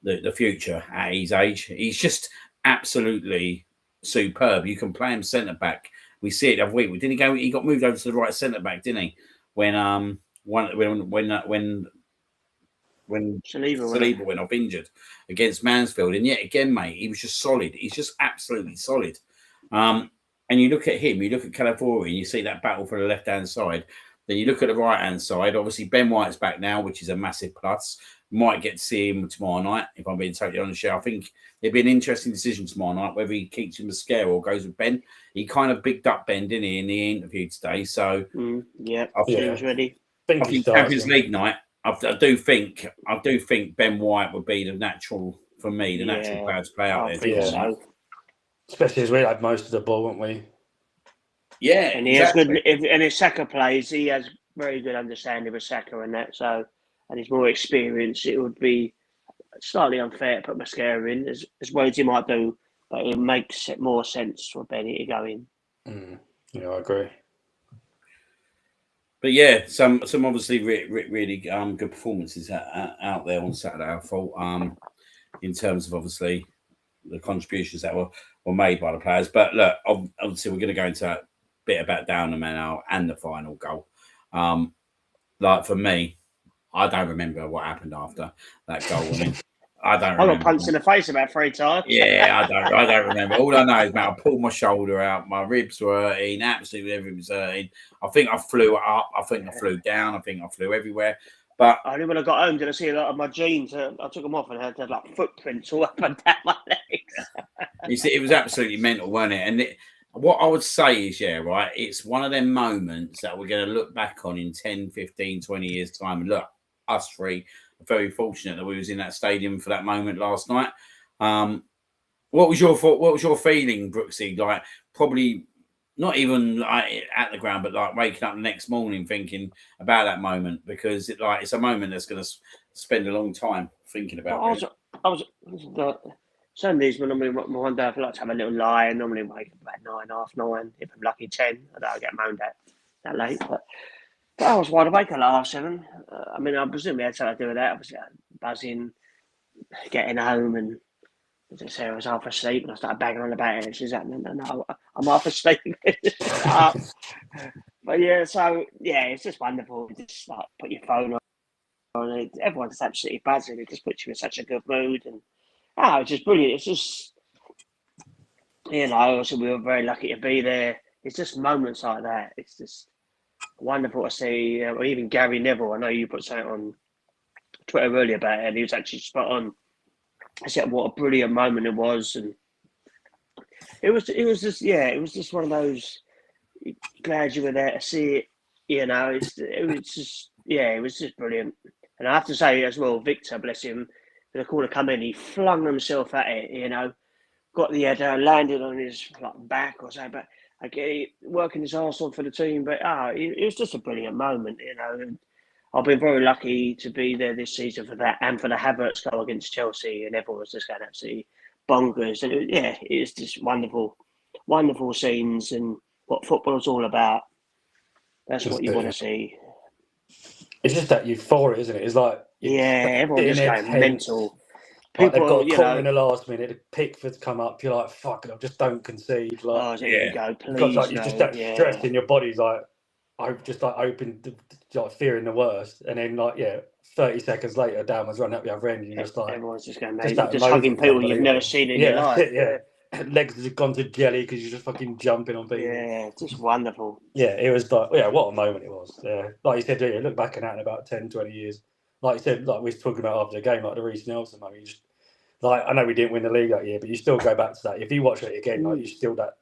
the future at his age. He's just absolutely superb. You can play him centre back. We see it every week. He got moved over to the right centre back, didn't he? when Saliba went off injured against Mansfield. And yet again, mate, he was just solid. He's just absolutely solid. And you look at him, you look at Calafiori, and you see that battle for the left-hand side. Then you look at the right-hand side. Obviously, Ben White's back now, which is a massive plus. Might get to see him tomorrow night, if I'm being totally honest. I think it'd be an interesting decision tomorrow night, whether he keeps him a scare or goes with Ben. He kind of bigged up Ben, didn't he, in the interview today? So, yeah, I think he was ready. I think Champions League night, I do think Ben White would be the natural, for me, the natural player to play out there. So. Especially as we had most of the ball, weren't we? Yeah, and he has good. And if Saka plays, he has very good understanding of Saka and that. So, and he's more experienced. It would be slightly unfair to put Mascara in as well as he might do, but it makes it more sense for Benny to go in. Yeah, I agree. But yeah, some obviously really good performances out there on Saturday. I thought in terms of obviously the contributions that were made by the players. But look, obviously we're going to go into a bit about Dowman now and the final goal. Like for me, I don't remember what happened after that goal. I don't. I got punched in the face about 3 times. Yeah, I don't remember. All I know is, mate, I pulled my shoulder out. My ribs were hurting. Absolutely everything was hurting. I think I flew up. I think I flew down. I think I flew everywhere. But only when I got home did I see a lot of my jeans. I took them off and I had like footprints all up and down my legs. You see, it was absolutely mental, wasn't it? And what I would say is, yeah, right, it's one of them moments that we're going to look back on in 10, 15, 20 years' time. And look, us three are very fortunate that we was in that stadium for that moment last night. What was your feeling, Brooksy? Like, probably not even like at the ground, but like waking up the next morning thinking about that moment, because it's a moment that's going to spend a long time thinking about. Sundays when normally one day I like to have a little lie, and normally wake up about 9:30, if I'm lucky 10. I don't get moaned at that late, but I was wide awake at 7:30. I presume we had something to do with that. Obviously, buzzing, getting home, and as I say, I was half asleep, and I started banging on about it. And she's like, "No, I'm half asleep." But yeah, so yeah, it's just wonderful. Just like put your phone on it. Everyone's absolutely buzzing. It just puts you in such a good mood, and it's just brilliant. It's just, also we were very lucky to be there. It's just moments like that. It's just wonderful to see. Even Gary Neville, I know you put something on Twitter earlier about it, and he was actually spot on. I said what a brilliant moment it was, and it was just one of those. Glad you were there to see it. It was just brilliant. And I have to say as well, Viktor, bless him, for the corner come in, he flung himself at it. Got the header, landed on his back or something. But working his arse on for the team. But it was just a brilliant moment. And I've been very lucky to be there this season for that, and for the Havertz goal against Chelsea, and everyone was just going absolutely bonkers. And it's just wonderful, wonderful scenes, and what football's all about. That's what you want to see. It's just that euphoria, isn't it? It's like everyone just going mental. People, they've got a corner in the last minute. Pickford's come up. You're like, fuck it, just don't concede. Like, there you go, please. You've just that stress in your body's like, I've just opened, fearing the worst, and then 30 seconds later, Dowman's running up the other end, and you're just like, everyone's just going, mate, just hugging people you've never seen in your life. Legs have gone to jelly because you're just fucking jumping on people. Yeah, just wonderful. Yeah, it was what a moment it was. Yeah, like you said, look back at that in about 10, 20 years. Like you said, like we were talking about after the game, like the Reece Nelson moment. You just, I know we didn't win the league that year, but you still go back to that. If you watch it again, you still that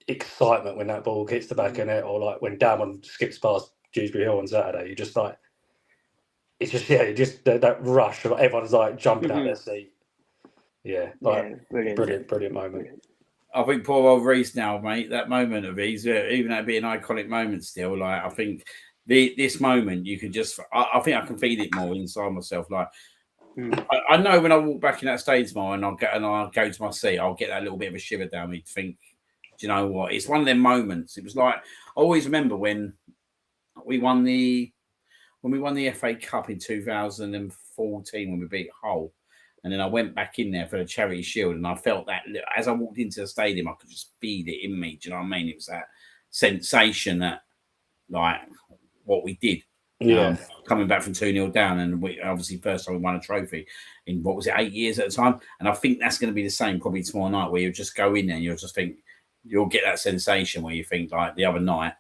excitement when that ball hits the back of net, or when Dowman skips past Dewsbury Hill on Saturday. You just it's just that rush of everyone's jumping out their seat. Yeah, brilliant moment. I think poor old Reece now, mate. That moment of his, even that being an iconic moment, still. I think this moment, you can just. I think I can feel it more inside myself. I know when I walk back in that stage tomorrow and I'll go to my seat, I'll get that little bit of a shiver down me to think, do you know what? It's one of them moments. It was I always remember when we won the FA Cup in 2014 when we beat Hull. And then I went back in there for the Charity Shield, and I felt that as I walked into the stadium, I could just feel it in me. Do you know what I mean? It was that sensation that like what we did. Coming back from 2-0 down, and we obviously first time we won a trophy in what was it, 8 years at the time. And I think that's going to be the same probably tomorrow night, where you just go in there and you'll just think you'll get that sensation where you think like the other night,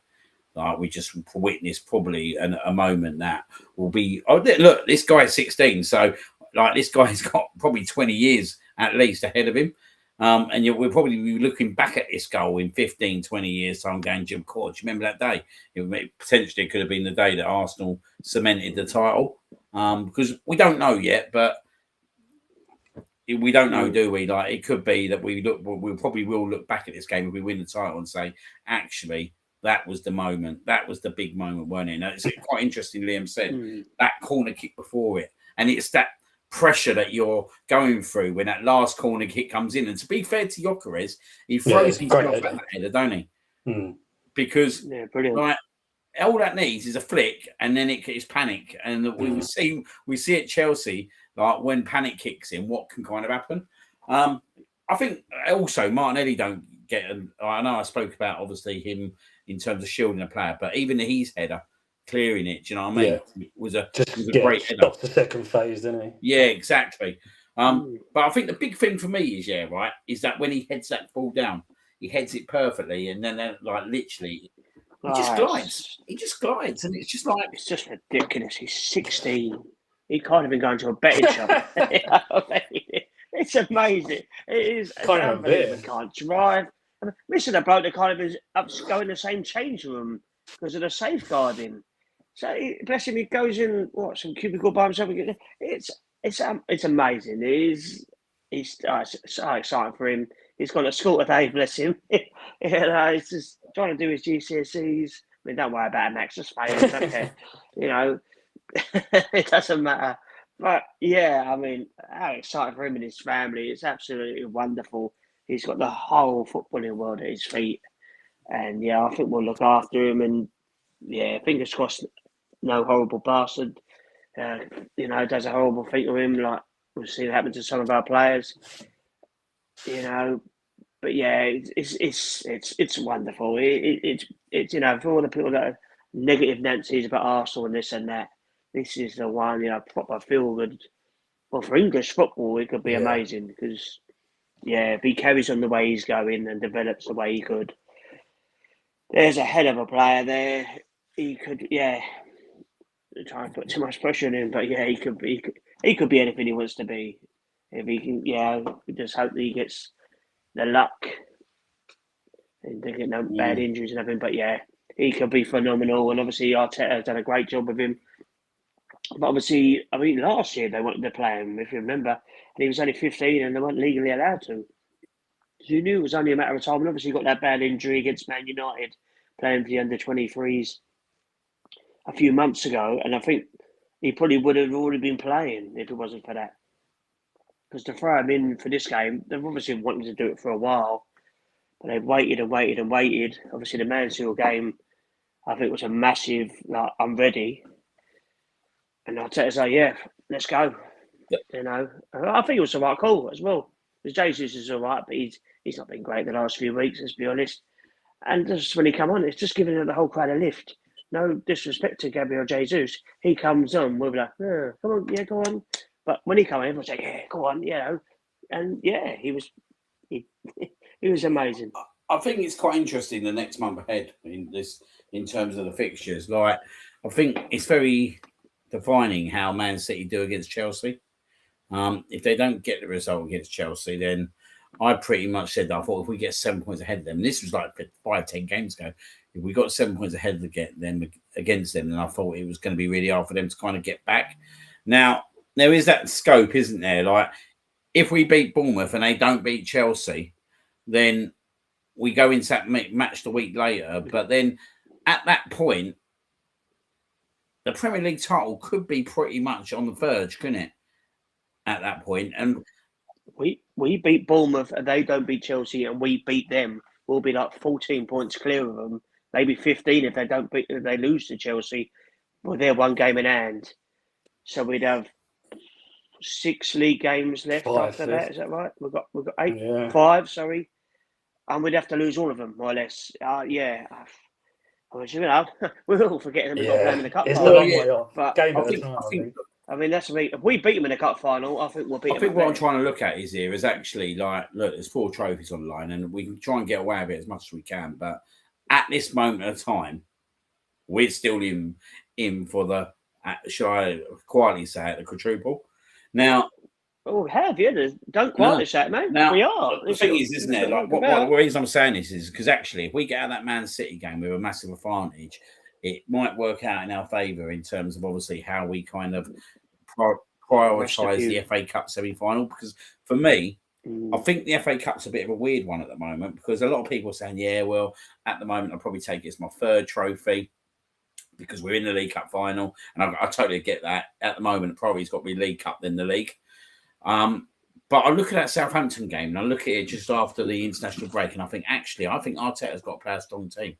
like we just witnessed probably a moment that will be. Oh, look, this guy's 16, so like this guy's got probably 20 years at least ahead of him. And we'll probably be looking back at this goal in 15, 20 years' time going, Jim Court, do you remember that day? Potentially could have been the day that Arsenal cemented the title. Because we don't know yet, but we don't know, do we? Like, it could be that we probably will look back at this game if we win the title and say, actually, that was the moment. That was the big moment, weren't it? Now, it's quite interesting, Liam said, that corner kick before it. And it's that pressure that you're going through when that last corner kick comes in. And to be fair to Gyökeres, he throws himself at that header, don't he? Because like all that needs is a flick, and then it is panic. And we see at Chelsea, like when panic kicks in, what can kind of happen. I think also Martinelli don't get. I know I spoke about obviously him in terms of shielding a player, but even his header, clearing it, do you know what I mean? Yeah. It was a great header. Stopped the second phase, didn't he? Yeah, exactly. But I think the big thing for me is that when he heads that ball down, he heads it perfectly, and then like literally, he just glides. He just glides, and it's just like it's just ridiculous. He's 16. He can't even go into a betting shop. It's amazing. It is kind of unbelievable. He can't drive. I mean, listen, a bloke that can't even go in the same change room because of the safeguarding. So bless him, he goes in some cubicle by himself. It's amazing. It's so exciting for him. He's got a school today, bless him. He's just trying to do his GCSEs. I mean, don't worry about it, Max. Just fail. Don't care. It doesn't matter. But yeah, I mean, how exciting for him and his family. It's absolutely wonderful. He's got the whole footballing world at his feet. And yeah, I think we'll look after him. And yeah, fingers crossed, no horrible bastard, does a horrible thing to him. Like we've seen happen to some of our players. But yeah, it's wonderful. It's for all the people that are negative Nancy's about Arsenal and this and that, this is the one, proper feel good. Well, for English football, it could be amazing because, if he carries on the way he's going and develops the way he could, there's a hell of a player there. He could, try and put too much pressure on him, but he could be anything he wants to be. If he can, we just hope that he gets the luck and they get no bad injuries and everything. But he could be phenomenal. And obviously Arteta has done a great job with him. But obviously, I mean, last year they wanted to play him, if you remember, and he was only 15 and they weren't legally allowed to. So you knew it was only a matter of time. And obviously, he got that bad injury against Man United, playing for the under-23s a few months ago. And I think he probably would have already been playing if it wasn't for that. Because to throw him in for this game, they've obviously wanted to do it for a while. But they've waited and waited and waited. Obviously, the Mansfield game, I think, was a massive, I'm ready. And Arteta say, let's go. I think it was the right call as well. Because Jesus is all right, but he's not been great the last few weeks, let's be honest. And just when he come on, it's just giving the whole crowd a lift. No disrespect to Gabriel Jesus. He comes on, we'll be like, come on, go on. But when he come in, everyone's like, go on, And he was amazing. I think it's quite interesting the next month ahead in terms of the fixtures. Like, I think it's very defining how Man City do against Chelsea. If they don't get the result against Chelsea, then I pretty much said that I thought if we get 7 points ahead of them, this was like 5-10 games ago, if we got 7 points ahead of them against them, then I thought it was going to be really hard for them to kind of get back. Now, there is that scope, isn't there? Like, if we beat Bournemouth and they don't beat Chelsea, then we go into that match the week later. But then at that point, the Premier League title could be pretty much on the verge, couldn't it? At that point, and we beat Bournemouth and they don't beat Chelsea, and we beat them, we'll be like 14 points clear of them, maybe 15 if they lose to Chelsea. Well, they're one game in hand, so we'd have 6 league games left after that. Is that right? We've got 8, 5. Sorry, and we'd have to lose all of them more or less. we're all forgetting that we've got to play them in the cup it's final. the long way off. But Game I at a think, time, I think, I mean, that's if we beat them in the cup final, I think we'll beat I them. think what I'm trying to look at is actually like, look, there's 4 trophies on the line, and we can try and get away with it as much as we can. But at this moment of time, we're still in for the, shall I quietly say it, the quadruple. Now, Oh, we have, yeah. Don't quietly say it, mate. now We are. the thing is, isn't it? Like, what the reason I'm saying this is because actually, if we get out of that Man City game with a massive advantage, it might work out in our favour in terms of obviously how we kind of prioritise the FA Cup semi-final. Because for me, I think the FA Cup's a bit of a weird one at the moment because a lot of people are saying, yeah, well, at the moment, I'll probably take it as my 3rd trophy because we're in the League Cup final. And I totally get that. At the moment, probably it's got to be League Cup, then the league. But I look at that Southampton game and I look at it just after the international break and I think Arteta's got to play a strong team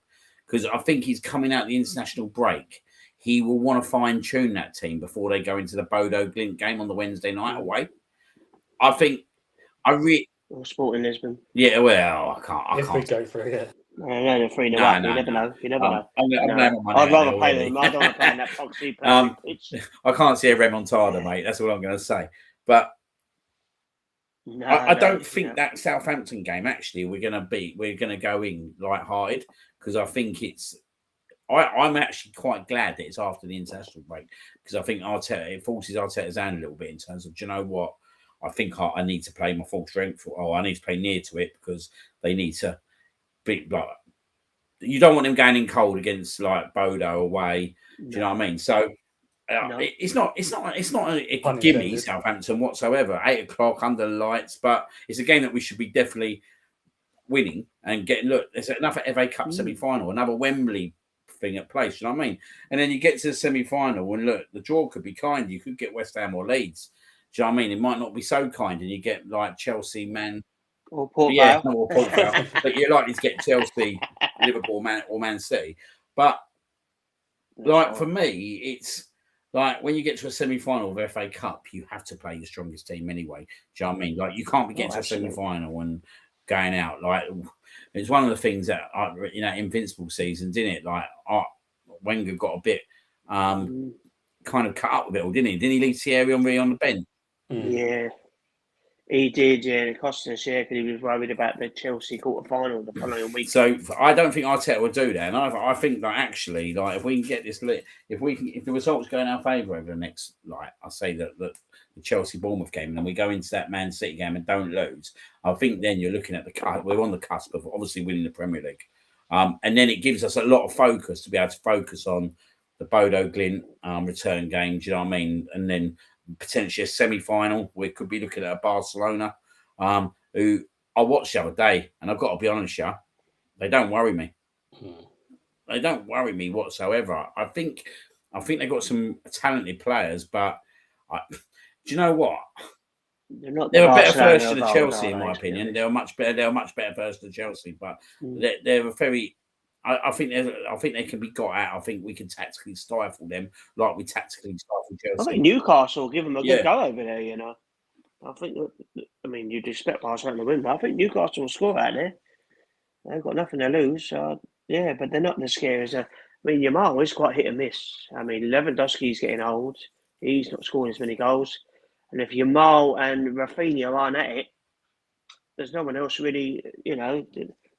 because I think he's coming out the international break. He will want to fine-tune that team before they go into the Bodo Glint game on the Wednesday night away. I think or Sporting Lisbon. Yeah, well, I can't. If we go through, yeah. No, they're 3-0 No, up. no, You never no. know. You never know. I'd rather play them. I don't want to play in that foxy pitch. I can't see a remontada, mate. That's what I'm going to say. But I don't think that Southampton game actually we're going to go in light-hearted because I think it's. I'm actually quite glad that it's after the international break because I think it forces Arteta's hand a little bit in terms of, do you know what? I think I need to play my full strength, or I need to play near to it because they need to be like. You don't want them going in cold against like Bodo away. Do you know what I mean? So it's not a gimme Southampton whatsoever. 8:00 under the lights, but it's a game that we should be definitely winning and getting. Look, there's another FA Cup semi-final, another Wembley thing at place. You know what I mean? And then you get to the semi-final, and look, the draw could be kind. You could get West Ham or Leeds. Do you know what I mean? It might not be so kind, and you get like Chelsea, Man. Or Port Vale. Or Port Vale. But you're likely to get Chelsea, Liverpool, Man City. But like for me, it's like when you get to a semi-final of FA Cup, you have to play your strongest team anyway. Do you know what I mean? Like you can't be getting to a semi-final and going out. Like it's one of the things that Invincible season, didn't it? Like Wenger got a bit kind of cut up a bit, didn't he? Didn't he leave Thierry Henry on the bench? Yeah, he did. Yeah, it cost us. Yeah, because he was worried about the Chelsea quarter-final the following week. So I don't think Arteta will do that, and I think that actually, like, if we can get this lit, if the results go in our favour over the next, like, I say that the Chelsea Bournemouth game, and then we go into that Man City game and don't lose, I think then you're looking at we're on the cusp of obviously winning the Premier League, and then it gives us a lot of focus to be able to focus on the Bodo Glint return game. Do you know what I mean? And then potentially a semi-final. We could be looking at a Barcelona, who I watched the other day, and I've got to be honest, they don't worry me. They don't worry me whatsoever. I think they've got some talented players, but do you know what? They're a better version of Chelsea, in my opinion. They're a much better version of Chelsea, but they're a very. I think they can be got out. I think we can tactically stifle them like we tactically stifle Chelsea. I think Newcastle give them a good go over there. You know, I think. I mean, you'd expect Barcelona to win, but I think Newcastle will score out there. They've got nothing to lose. So, yeah, but they're not as scary as. I mean, Yamal is quite hit and miss. I mean, Lewandowski's getting old. He's not scoring as many goals, and if Yamal and Rafinha aren't at it, there's no one else really. You know.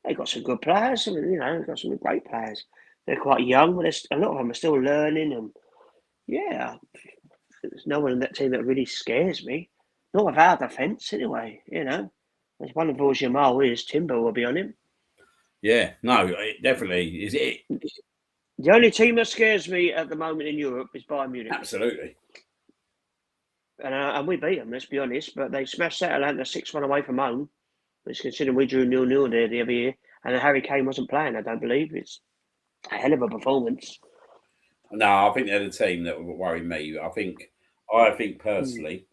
They've got some good players, they've got some great players. They're quite young, but a lot of them are still learning. And there's no one in that team that really scares me. Not with our defence, anyway. As wonderful as Yamal is, Timber will be on him. Yeah, no, it definitely is. The only team that scares me at the moment in Europe is Bayern Munich. Absolutely. And we beat them, let's be honest. But they smashed Atalanta 6-1 away from home. It's considering we drew 0-0 there the other year, and Harry Kane wasn't playing. I don't believe it's a hell of a performance. No, I think they're the team that would worry me. I think personally,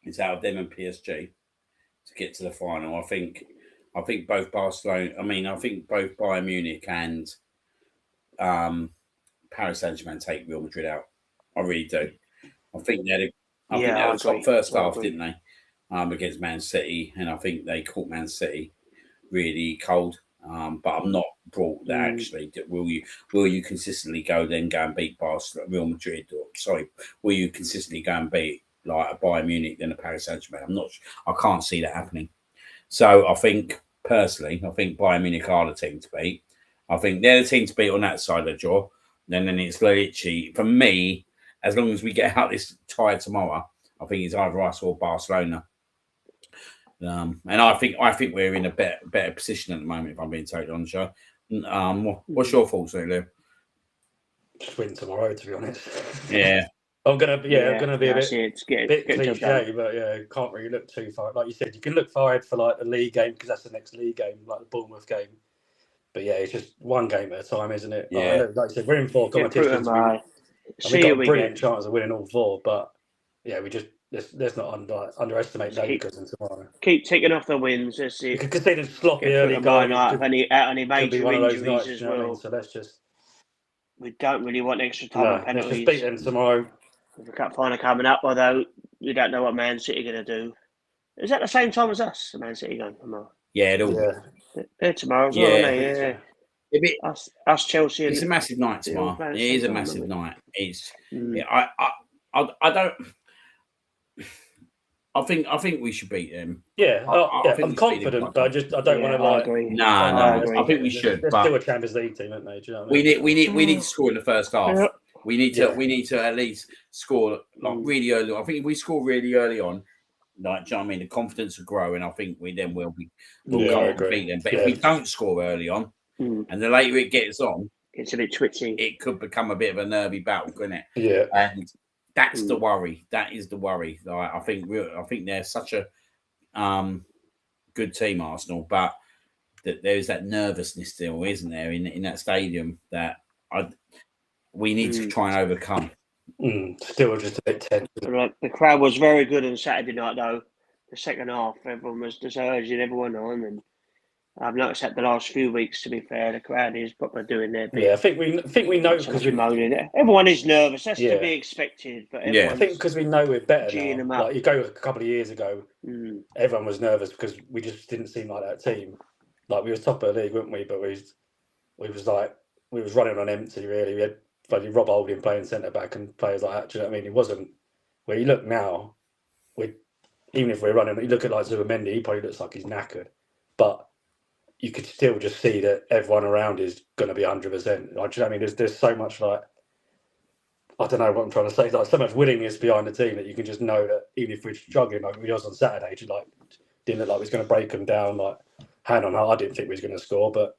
it's out of them and PSG to get to the final. I think both Barcelona. I mean, I think both Bayern Munich and Paris Saint-Germain take Real Madrid out. I really do. I think they had a top first half, didn't they? Against Man City, and I think they caught Man City really cold. But I'm not brought that actually. Will you consistently go and beat Barcelona, Real Madrid, will you consistently go and beat like a Bayern Munich then a Paris Saint-Germain? I'm not. I can't see that happening. So I think personally, Bayern Munich are the team to beat. I think they're the team to beat on that side of the draw. Then it's literally for me. As long as we get out this tie tomorrow, I think it's either us or Barcelona. And I think we're in a better position at the moment. If I'm being totally honest, what's your thoughts, Lou? Just win tomorrow, to be honest. Yeah, I'm gonna be a bit cliche, but can't really look too far. Like you said, you can look far ahead for like the league game because that's the next league game, like the Bournemouth game. But it's just one game at a time, isn't it? Yeah. Like you said, we're in 4 competitions. We've got a brilliant chance of winning all 4, but we just let's not underestimate Lakers tomorrow. Keep ticking off the wins. Let's see. You could concede a sloppy early goal. Any major injuries nights, as well. So let's just. We don't really want extra time and penalties. Let's just beat them tomorrow. With the cup final coming up, although we don't know what Man City are going to do. Is that the same time as us, the Man City game tomorrow? Yeah, it'll be. They're tomorrow as well, aren't they? Us Chelsea. It's a massive night tomorrow. It is a massive night. It's. I don't. I think we should beat them. I'm confident, but I don't want to like. No. I think we should. They're still a Champions League team, aren't they? Do you know what I mean? We need to score in the first half. Yeah. We need to at least score like really early. I think if we score really early on, like, do you know what I mean? The confidence will grow, and I think we'll go and beat them. But if we don't score early on, and the later it gets on, it's a bit twitchy. It could become a bit of a nervy battle, couldn't it? Yeah, and that's the worry. That is the worry. Like, I think they're such a good team, Arsenal, but there's that nervousness still, isn't there, in that stadium that we need to try and overcome. Still just a bit tense. The crowd was very good on Saturday night, though. The second half, everyone was just urging everyone on, and I've noticed that the last few weeks. To be fair, the crowd is probably doing their bit. Yeah, I think we know because everyone is nervous. That's to be expected. But I think because we know we're better now. Like you go a couple of years ago, everyone was nervous because we just didn't seem like that team. Like we were top of the league, weren't we? But we was running on empty. Really, we had bloody Rob Holding playing centre back and players like that. Do you know what I mean? It wasn't where you look now. Even if we're running, you look at like Zubamendi, he probably looks like he's knackered, but you could still just see that everyone around is going to be 100%. Like, do you know what I mean? There's so much like, I don't know what I'm trying to say, like so much willingness behind the team that you can just know that even if we're struggling, like we was on Saturday, just like didn't look like we was going to break them down. Like hand on heart, I didn't think we was going to score, but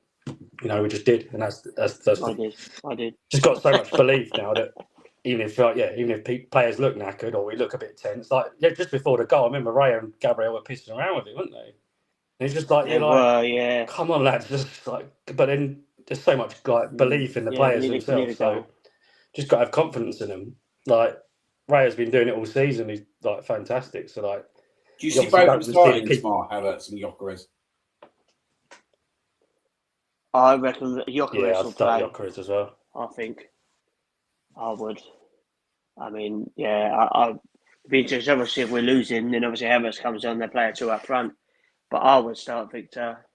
we just did, and that's. I did. Just got so much belief now that even if players look knackered or we look a bit tense, like just before the goal, I remember Ray and Gabriel were pissing around with it, weren't they? And it's just like come on, lads, just like. But then there's so much like belief in the players themselves, so just got to have confidence in them. Like Ray has been doing it all season; he's like fantastic. So like, do you see both of them starting tomorrow, Havertz and Gyökeres? I reckon that Gyökeres will play. Gyökeres as well. I think I would. I mean, I'd be interested. Obviously, if we're losing, then obviously Havertz comes on. They play 2 up front. But I would start Viktor.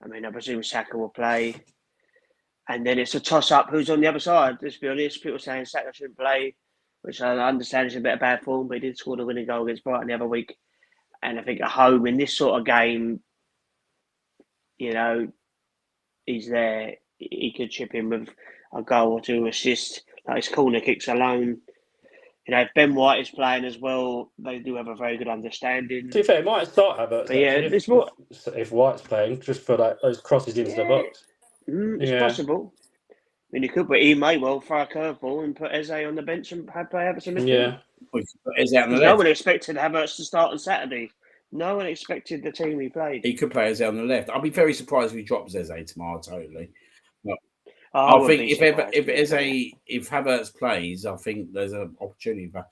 I mean, I presume Saka will play. And then it's a toss-up. Who's on the other side? Let's be honest. People saying Saka shouldn't play, which I understand is a bit of bad form, but he did score the winning goal against Brighton the other week. And I think at home, in this sort of game, he's there. He could chip in with a goal or 2 assists. Like his corner kicks alone. If Ben White is playing as well, they do have a very good understanding. To be fair, it might start Havertz. If White's playing, just for those crosses into the box. It's possible. I mean, he may well throw a curveball and put Eze on the bench and play Havertz in midfield. No one expected Havertz to start on Saturday. No one expected the team he played. He could play Eze on the left. I'll be very surprised if he drops Eze tomorrow. Totally. I think if Havertz plays, I think there's an opportunity for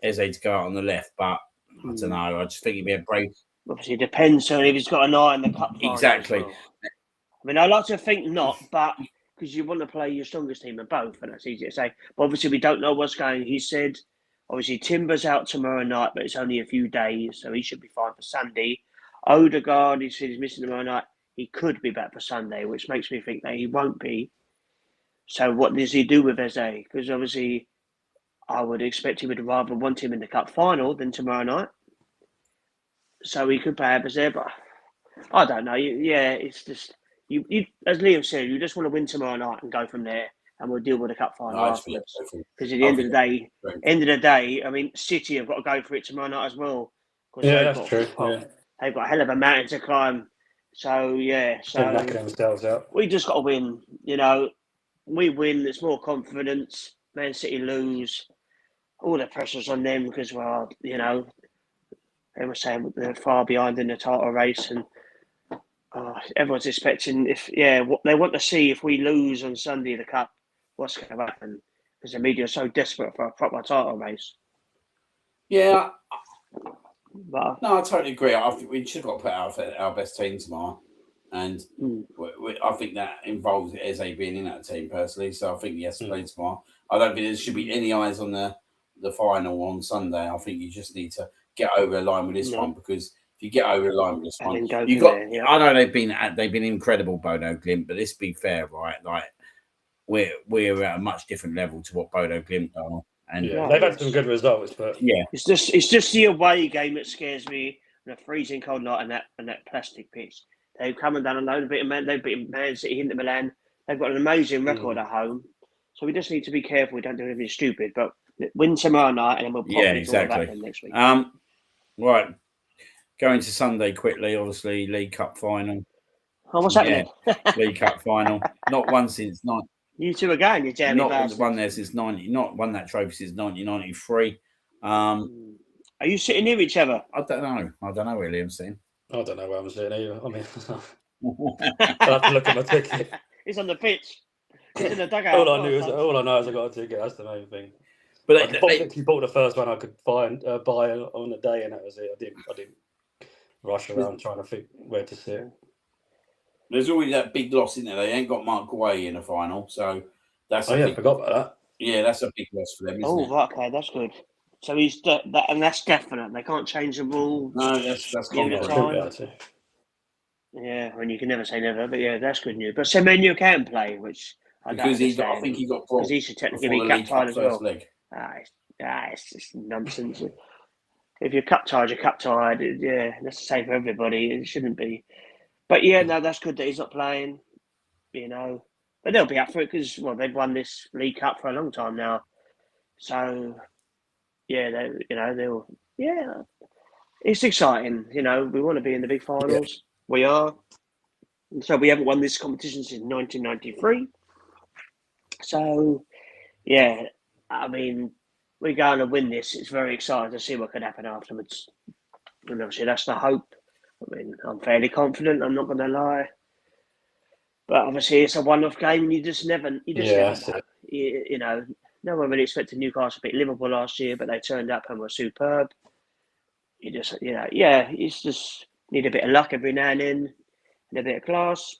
Eze to go out on the left. But I don't know. I just think he'd be a brave. Obviously, it depends on if he's got an eye on the cup. Exactly. Well. I mean, I like to think not, but because you want to play your strongest team in both, and that's easy to say. But obviously, we don't know what's going. He said, obviously, Timber's out tomorrow night, but it's only a few days, so he should be fine for Sunday. Odegaard, he said he's missing tomorrow night. he could be back for Sunday, which makes me think that he won't be. So what does he do with Eze? Because obviously, I would expect he would rather want him in the cup final than tomorrow night. So he could play Eze, but I don't know. It's just you. As Liam said, you just want to win tomorrow night and go from there, and we'll deal with the cup final afterwards. Because at the end of the day, I mean, City have got to go for it tomorrow night as well. Yeah, that's true. They've got a hell of a mountain to climb. So they're knocking themselves out. We just got to win. We win. There's more confidence. Man City lose. All the pressure's on them because, well, they were saying they're far behind in the title race, and everyone's expecting what they want to see if we lose on Sunday the cup, what's going to happen? Because the media are so desperate for a proper title race. Yeah, no, I totally agree. I think we should got to put out our best team tomorrow, and I think that involves Eze being in that team personally. So I think he has to play tomorrow. I don't think there should be any eyes on the final on Sunday. I think you just need to get over the line with this one, because if you get over the line with this one, you got. There, I know they've been incredible, Bodo Glimt, but let's be fair, right? Like we're at a much different level to what Bodo Glimt are, and they've had some good results, but it's just the away game that scares me. And a freezing cold night and that plastic pitch. They've come and done a load of it, and they've beaten Man City, Inter Milan. They've got an amazing record at home, so we just need to be careful we don't do anything stupid. But win tomorrow night, and then we'll probably talk about them next week. Right. Going to Sunday quickly, obviously, League Cup final. Oh, what's happening? League Cup final. Not one since You two again, you jammy bastards. Not won there since not won that trophy since 1993. Are you sitting near each other? I don't know where Liam's sitting. I don't know where I'm sitting either. I mean, I'll have to look at my ticket. He's on the pitch. He's in the dugout. All I know is I got a ticket. That's the main thing. But I bought the first one I could buy on the day, and that was it. I didn't rush around trying to think where to sit. There's always that big loss in there. They ain't got Mark Guay in the final, so that's. I forgot about that. Yeah, that's a big loss for them, isn't it? Right, okay, that's good. So he's and that's definite. They can't change the rules. No, that's Yeah, and you can never say never, but yeah, that's good news. But Semenyo can play, which I think he got because he should technically be cup tied as well. It's just nonsense. If you're cup tied, you're cup tied. Yeah, that's the same for everybody. It shouldn't be. But yeah, no, that's good that he's not playing. But they'll be up for it because they've won this League Cup for a long time now. So yeah, it's exciting. We want to be in the big finals. Yeah. We are. So we haven't won this competition since 1993. So yeah, I mean, we're going to win this. It's very exciting to see what could happen afterwards. And obviously that's the hope. I mean, I'm fairly confident. I'm not going to lie. But obviously it's a one-off game, and you just never know. No one really expected Newcastle to beat Liverpool last year, but they turned up and were superb. It's just need a bit of luck every now and then, and a bit of class.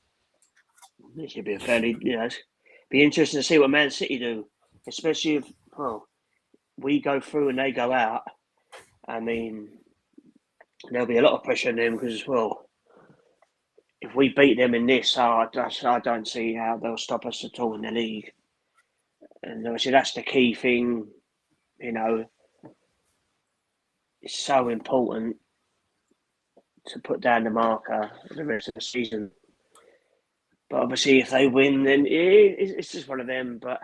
It should be a fairly, be interesting to see what Man City do, especially if we go through and they go out. I mean, there'll be a lot of pressure on them because, if we beat them in this, I don't see how they'll stop us at all in the league. And obviously that's the key thing, It's so important to put down the marker for the rest of the season. But obviously if they win, then it's just one of them. But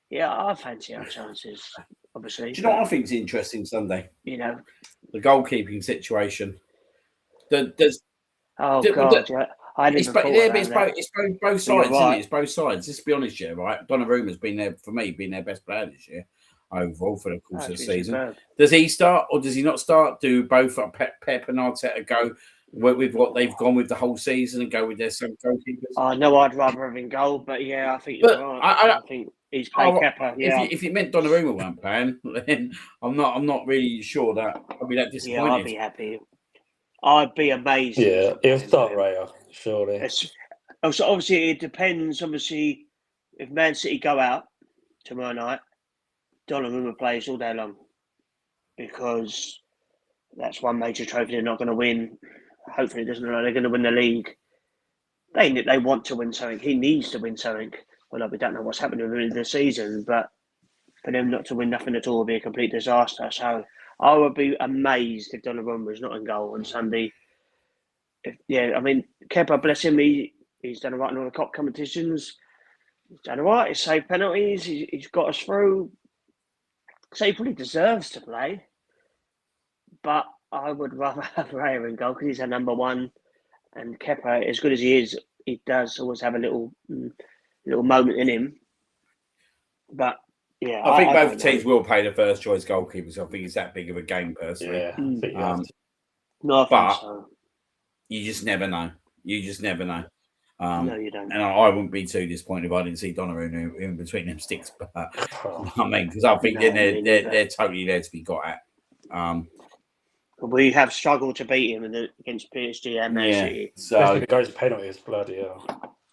yeah, I fancy our chances, obviously. Do you know what I think is interesting Sunday? The goalkeeping situation. It's both sides, isn't it? It's both sides. Let's be honest here, right? Donnarumma's been their best player this year overall for the course of the season. Superb. Does he start or does he not start? Do both Pep and Arteta go with what they've gone with the whole season and go with their same goalkeepers? I know I'd rather have him goal, but yeah, I think you're right. I think he's played Kepa. Yeah. If it meant Donnarumma weren't playing, then I'm not really sure that I'd be that disappointed. Yeah, I'd be happy. I'd be amazed. Yeah, he'll start Raya, surely. So obviously it depends. Obviously, if Man City go out tomorrow night, Donnarumma plays all day long because that's one major trophy they're not going to win. Hopefully, it doesn't look like they're going to win the league. they want to win something. He needs to win something. Well, we don't know what's happening with him this season, but for them not to win nothing at all would be a complete disaster. So I would be amazed if Donnarumma's not in goal on Sunday. I mean, Kepa, bless him, he's done all right in all the cup competitions. He's done all right. He's saved penalties. He's got us through. So he probably deserves to play. But I would rather have Raya in goal because he's our number one. And Kepa, as good as he is, he does always have a little moment in him. But yeah, I think both teams will play the first choice goalkeepers. I think it's that big of a game, personally. Yeah, I think you have to. No, but so. you just never know. You just never know. No, you don't. And I wouldn't be too disappointed if I didn't see Donnarumma in between them sticks. But I mean, because I think they're totally there to be got at. We have struggled to beat him against PSG and Man City. So if it goes to penalties, bloody hell.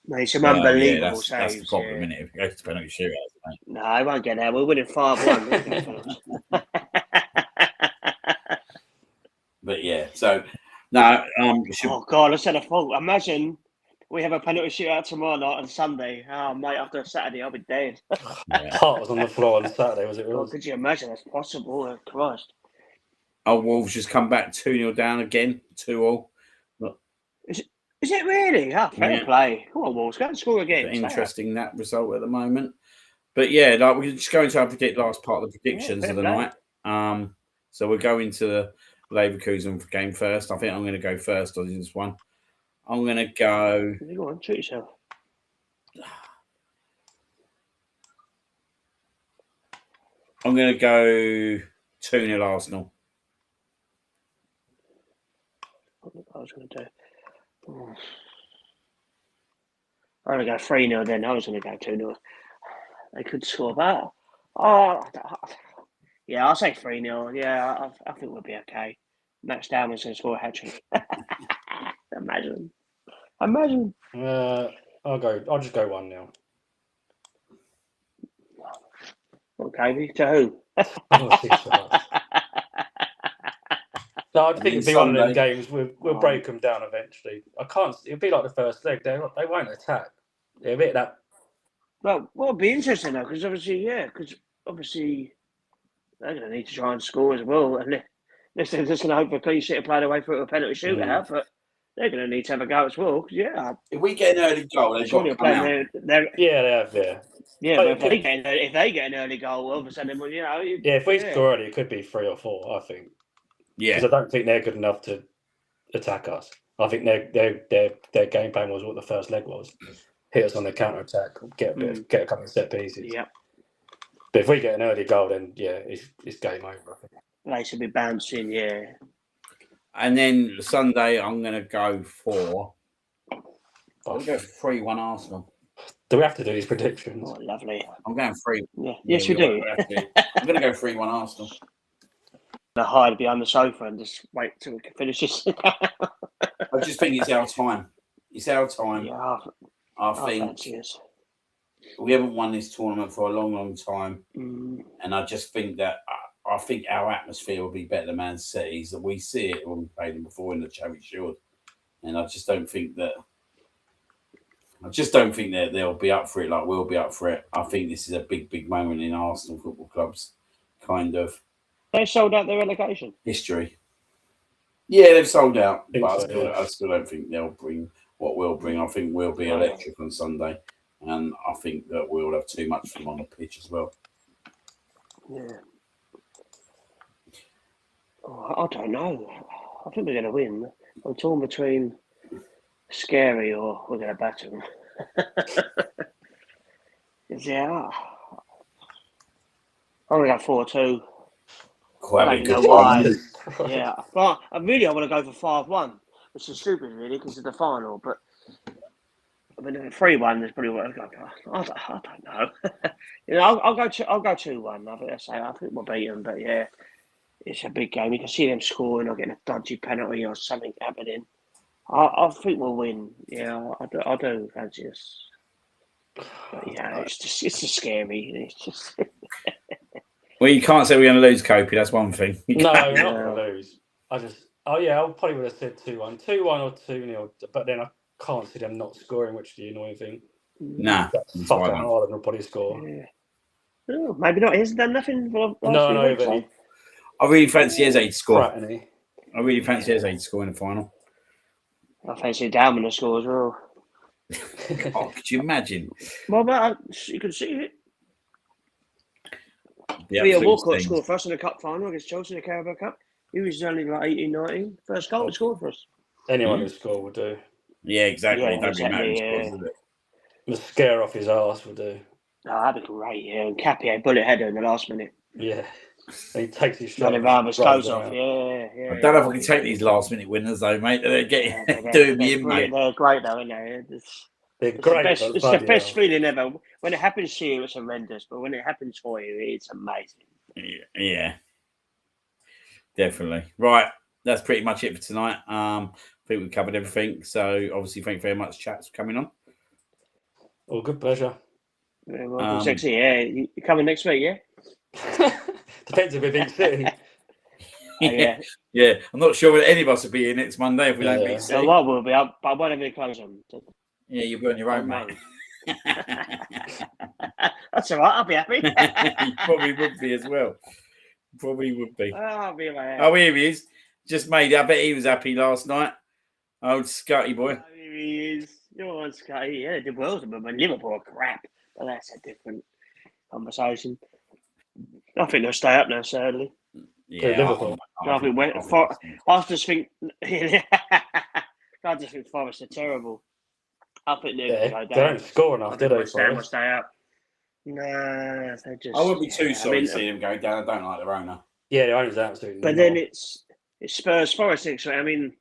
No, it's an unbelievable save. That's the problem, isn't it? If it goes to penalty shootouts, mate. No, I won't get there. We're winning 5-1. But yeah, so no. Oh God, I said a fault. Imagine we have a penalty shootout tomorrow night on Sunday. Oh mate, after Saturday, I'll be dead. Heart was on the floor on Saturday, was it? Oh, could you imagine? That's possible. Oh, Christ. Oh, Wolves just come back 2-0 down again, 2-2. Is it really? Oh, fair play. Come on, Wolves, go and score again. Interesting that result at the moment. But yeah, like we're just going to our last part of the predictions of the night. So we're going to the Leverkusen game first. I think I'm going to go first on this one. I'm going to go. Go on, treat yourself. I'm going to go 2-0 Arsenal. I was going to do. I'm going to go 3-0 then. I was going to go 2-0. They could score that. Yeah, I'll say 3-0. Yeah, I think we'll be okay. Max Dowman's going to score a hat-trick. Imagine. I'll just go 1-0. Okay, to who? No, I think it'll be one of them games. We'll break them down eventually. It'll be like the first leg. They won't attack. They're a bit that. Well, it'll be interesting though, because obviously they're going to need to try and score as well. And they're just going to hope for a clean sheet and play their way through a penalty shootout, but they're going to need to have a go as well. If we get an early goal, they've got to come out. They have. Yeah, but if they get an early goal, all of a sudden, if we score early, it could be 3 or 4. I think. Yeah, because I don't think they're good enough to attack us. I think their game plan was what the first leg was: hit us on the counter attack, get a couple of set pieces. Yeah. But if we get an early goal, then it's game over. I think they should be bouncing. Yeah. And then Sunday, I'm going to go for. I'll go 3-1 Arsenal. Do we have to do these predictions? Oh, lovely. I'm going 3. Yeah. Yes, we do. I'm going to go 3-1 Arsenal. To hide behind the sofa and just wait till we can finish this. I just think it's our time. It's our time. Yeah, I think we haven't won this tournament for a long, long time, and I just think that I think our atmosphere will be better than Man City's. That we see it when we played them before in the Charity Shield, and I just don't think that. They'll be up for it like we'll be up for it. I think this is a big, big moment in Arsenal Football Club's kind of. They sold out their relegation history. Yeah, they've sold out, but I still don't think they'll bring what we'll bring. I think we'll be electric on Sunday, and I think that we'll have too much from on the pitch as well. Yeah. I don't know. I think we're going to win. I'm torn between scary or we're going to batter them. Yeah. I'm going to go 4-2. Quite a good why. Yeah. But I want to go for 5-1, which is stupid, really, because of the final. But I mean, 3-1 is probably what I'd go for. I don't know. I'll go 2-1. I think we'll beat them. But yeah, it's a big game. You can see them scoring or getting a dodgy penalty or something happening. I think we'll win. Yeah, I do fancy us. But yeah, it's just scary. It's just. Well, you can't say we're going to lose, Copey. That's one thing. No, we're not going to lose. I probably would have said 2-1 or 2-0. But then can't see them not scoring, which is the annoying thing. Nah, that's Fucking right. Ireland will probably score. Yeah. Oh, maybe not. He hasn't done nothing for the last No, few no, weeks, but though. I really fancy Eze to score. Fraternity. I really fancy Eze to score in the final. I fancy Dowman to score as well. Oh, could you imagine? Well, but you can see it. The Rio absolute Walcott scenes. scored for us in the cup final against Chelsea in the Carabao Cup. He was only like 18, 19. First goal to score for us. Anyone who score will do. Yeah, exactly. Yeah, Don't really matter who exactly, scores, does it? The scare off his ass will do. Oh, that'd be great, yeah. And Cappier bullet header in the last minute. Yeah. And he takes his shot. Running around with his clothes rolls off, around. yeah. I don't know if I can take these last minute winners though, mate. They're getting doing me in, mate. They're great though, aren't they? They're It's great. the best feeling ever. When it happens to you, it's horrendous. But when it happens for you, it's amazing. Yeah. Definitely. Right. That's pretty much it for tonight. I think we've covered everything. So obviously, thank you very much, chaps, for coming on. All good, pleasure. Yeah, welcome, sexy. Yeah, you're coming next week, yeah? Depends if we've been sitting. Yeah. Yeah. I'm not sure whether any of us will be here next Monday if we don't meet. So what will be? I won't have any clothes on. Yeah, you'll be on your own, mate. That's all right. I'll be happy. You probably would be as well. Probably would be. I'll be my Oh, here he is. Just made it. I bet he was happy last night. Old Scotty boy. Oh, here he is. You're on Scotty. Yeah, did well to them. Liverpool are crap. But that's a different conversation. I think they'll stay up now, sadly. Yeah, Liverpool. I just think Forest are terrible. I think they're going to go down. They don't score enough, do they? West Ham will stay up. No, they just. I wouldn't be too sorry to I see them go down. I don't like their owner. Yeah, the owner's absolutely. But then it's Spurs Forest next week. I mean,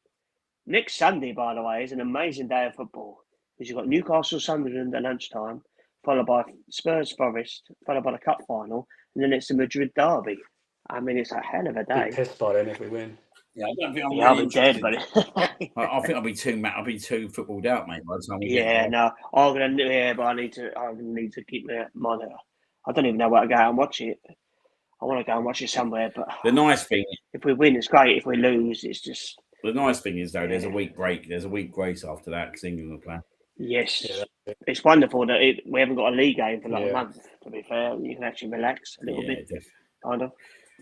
next Sunday, by the way, is an amazing day of football because you've got Newcastle Sunderland at lunchtime, followed by Spurs Forest, followed by the cup final, and then it's the Madrid derby. I mean, it's a hell of a day. Be pissed by then if we win. Yeah, I don't think I'm Yeah, I'll really be dead, interested. but I think I'll be too footballed out, mate. By the time we get yeah, there. no, I'm gonna. Yeah, but I need to keep my mind. I don't even know where to go and watch it. I want to go and watch it somewhere, but The nice thing, if we win, it's great. If we lose, it's just is though, there's a week break. There's a week grace after that because England will play. yes. Yeah. It's wonderful that we haven't got a league game for like Yeah. a month. To be fair, you can actually relax a little bit, Definitely. kind of.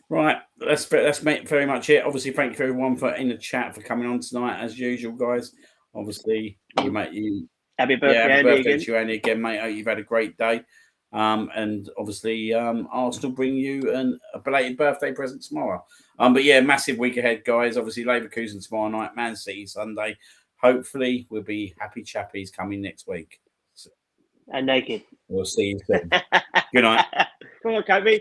Right, that's very much it. Obviously, thank you everyone for in the chat for coming on tonight, as usual, guys. Obviously, you Happy birthday, happy Andy, birthday again. to you, Andy, again, mate. Hope you've had a great day. And obviously, I'll still bring you a belated birthday present tomorrow. But yeah, massive week ahead, guys. Obviously, Leverkusen tomorrow night, Man City Sunday. Hopefully, we'll be happy chappies coming next week. And naked. We'll see you soon. Good night. Come on, Kobe.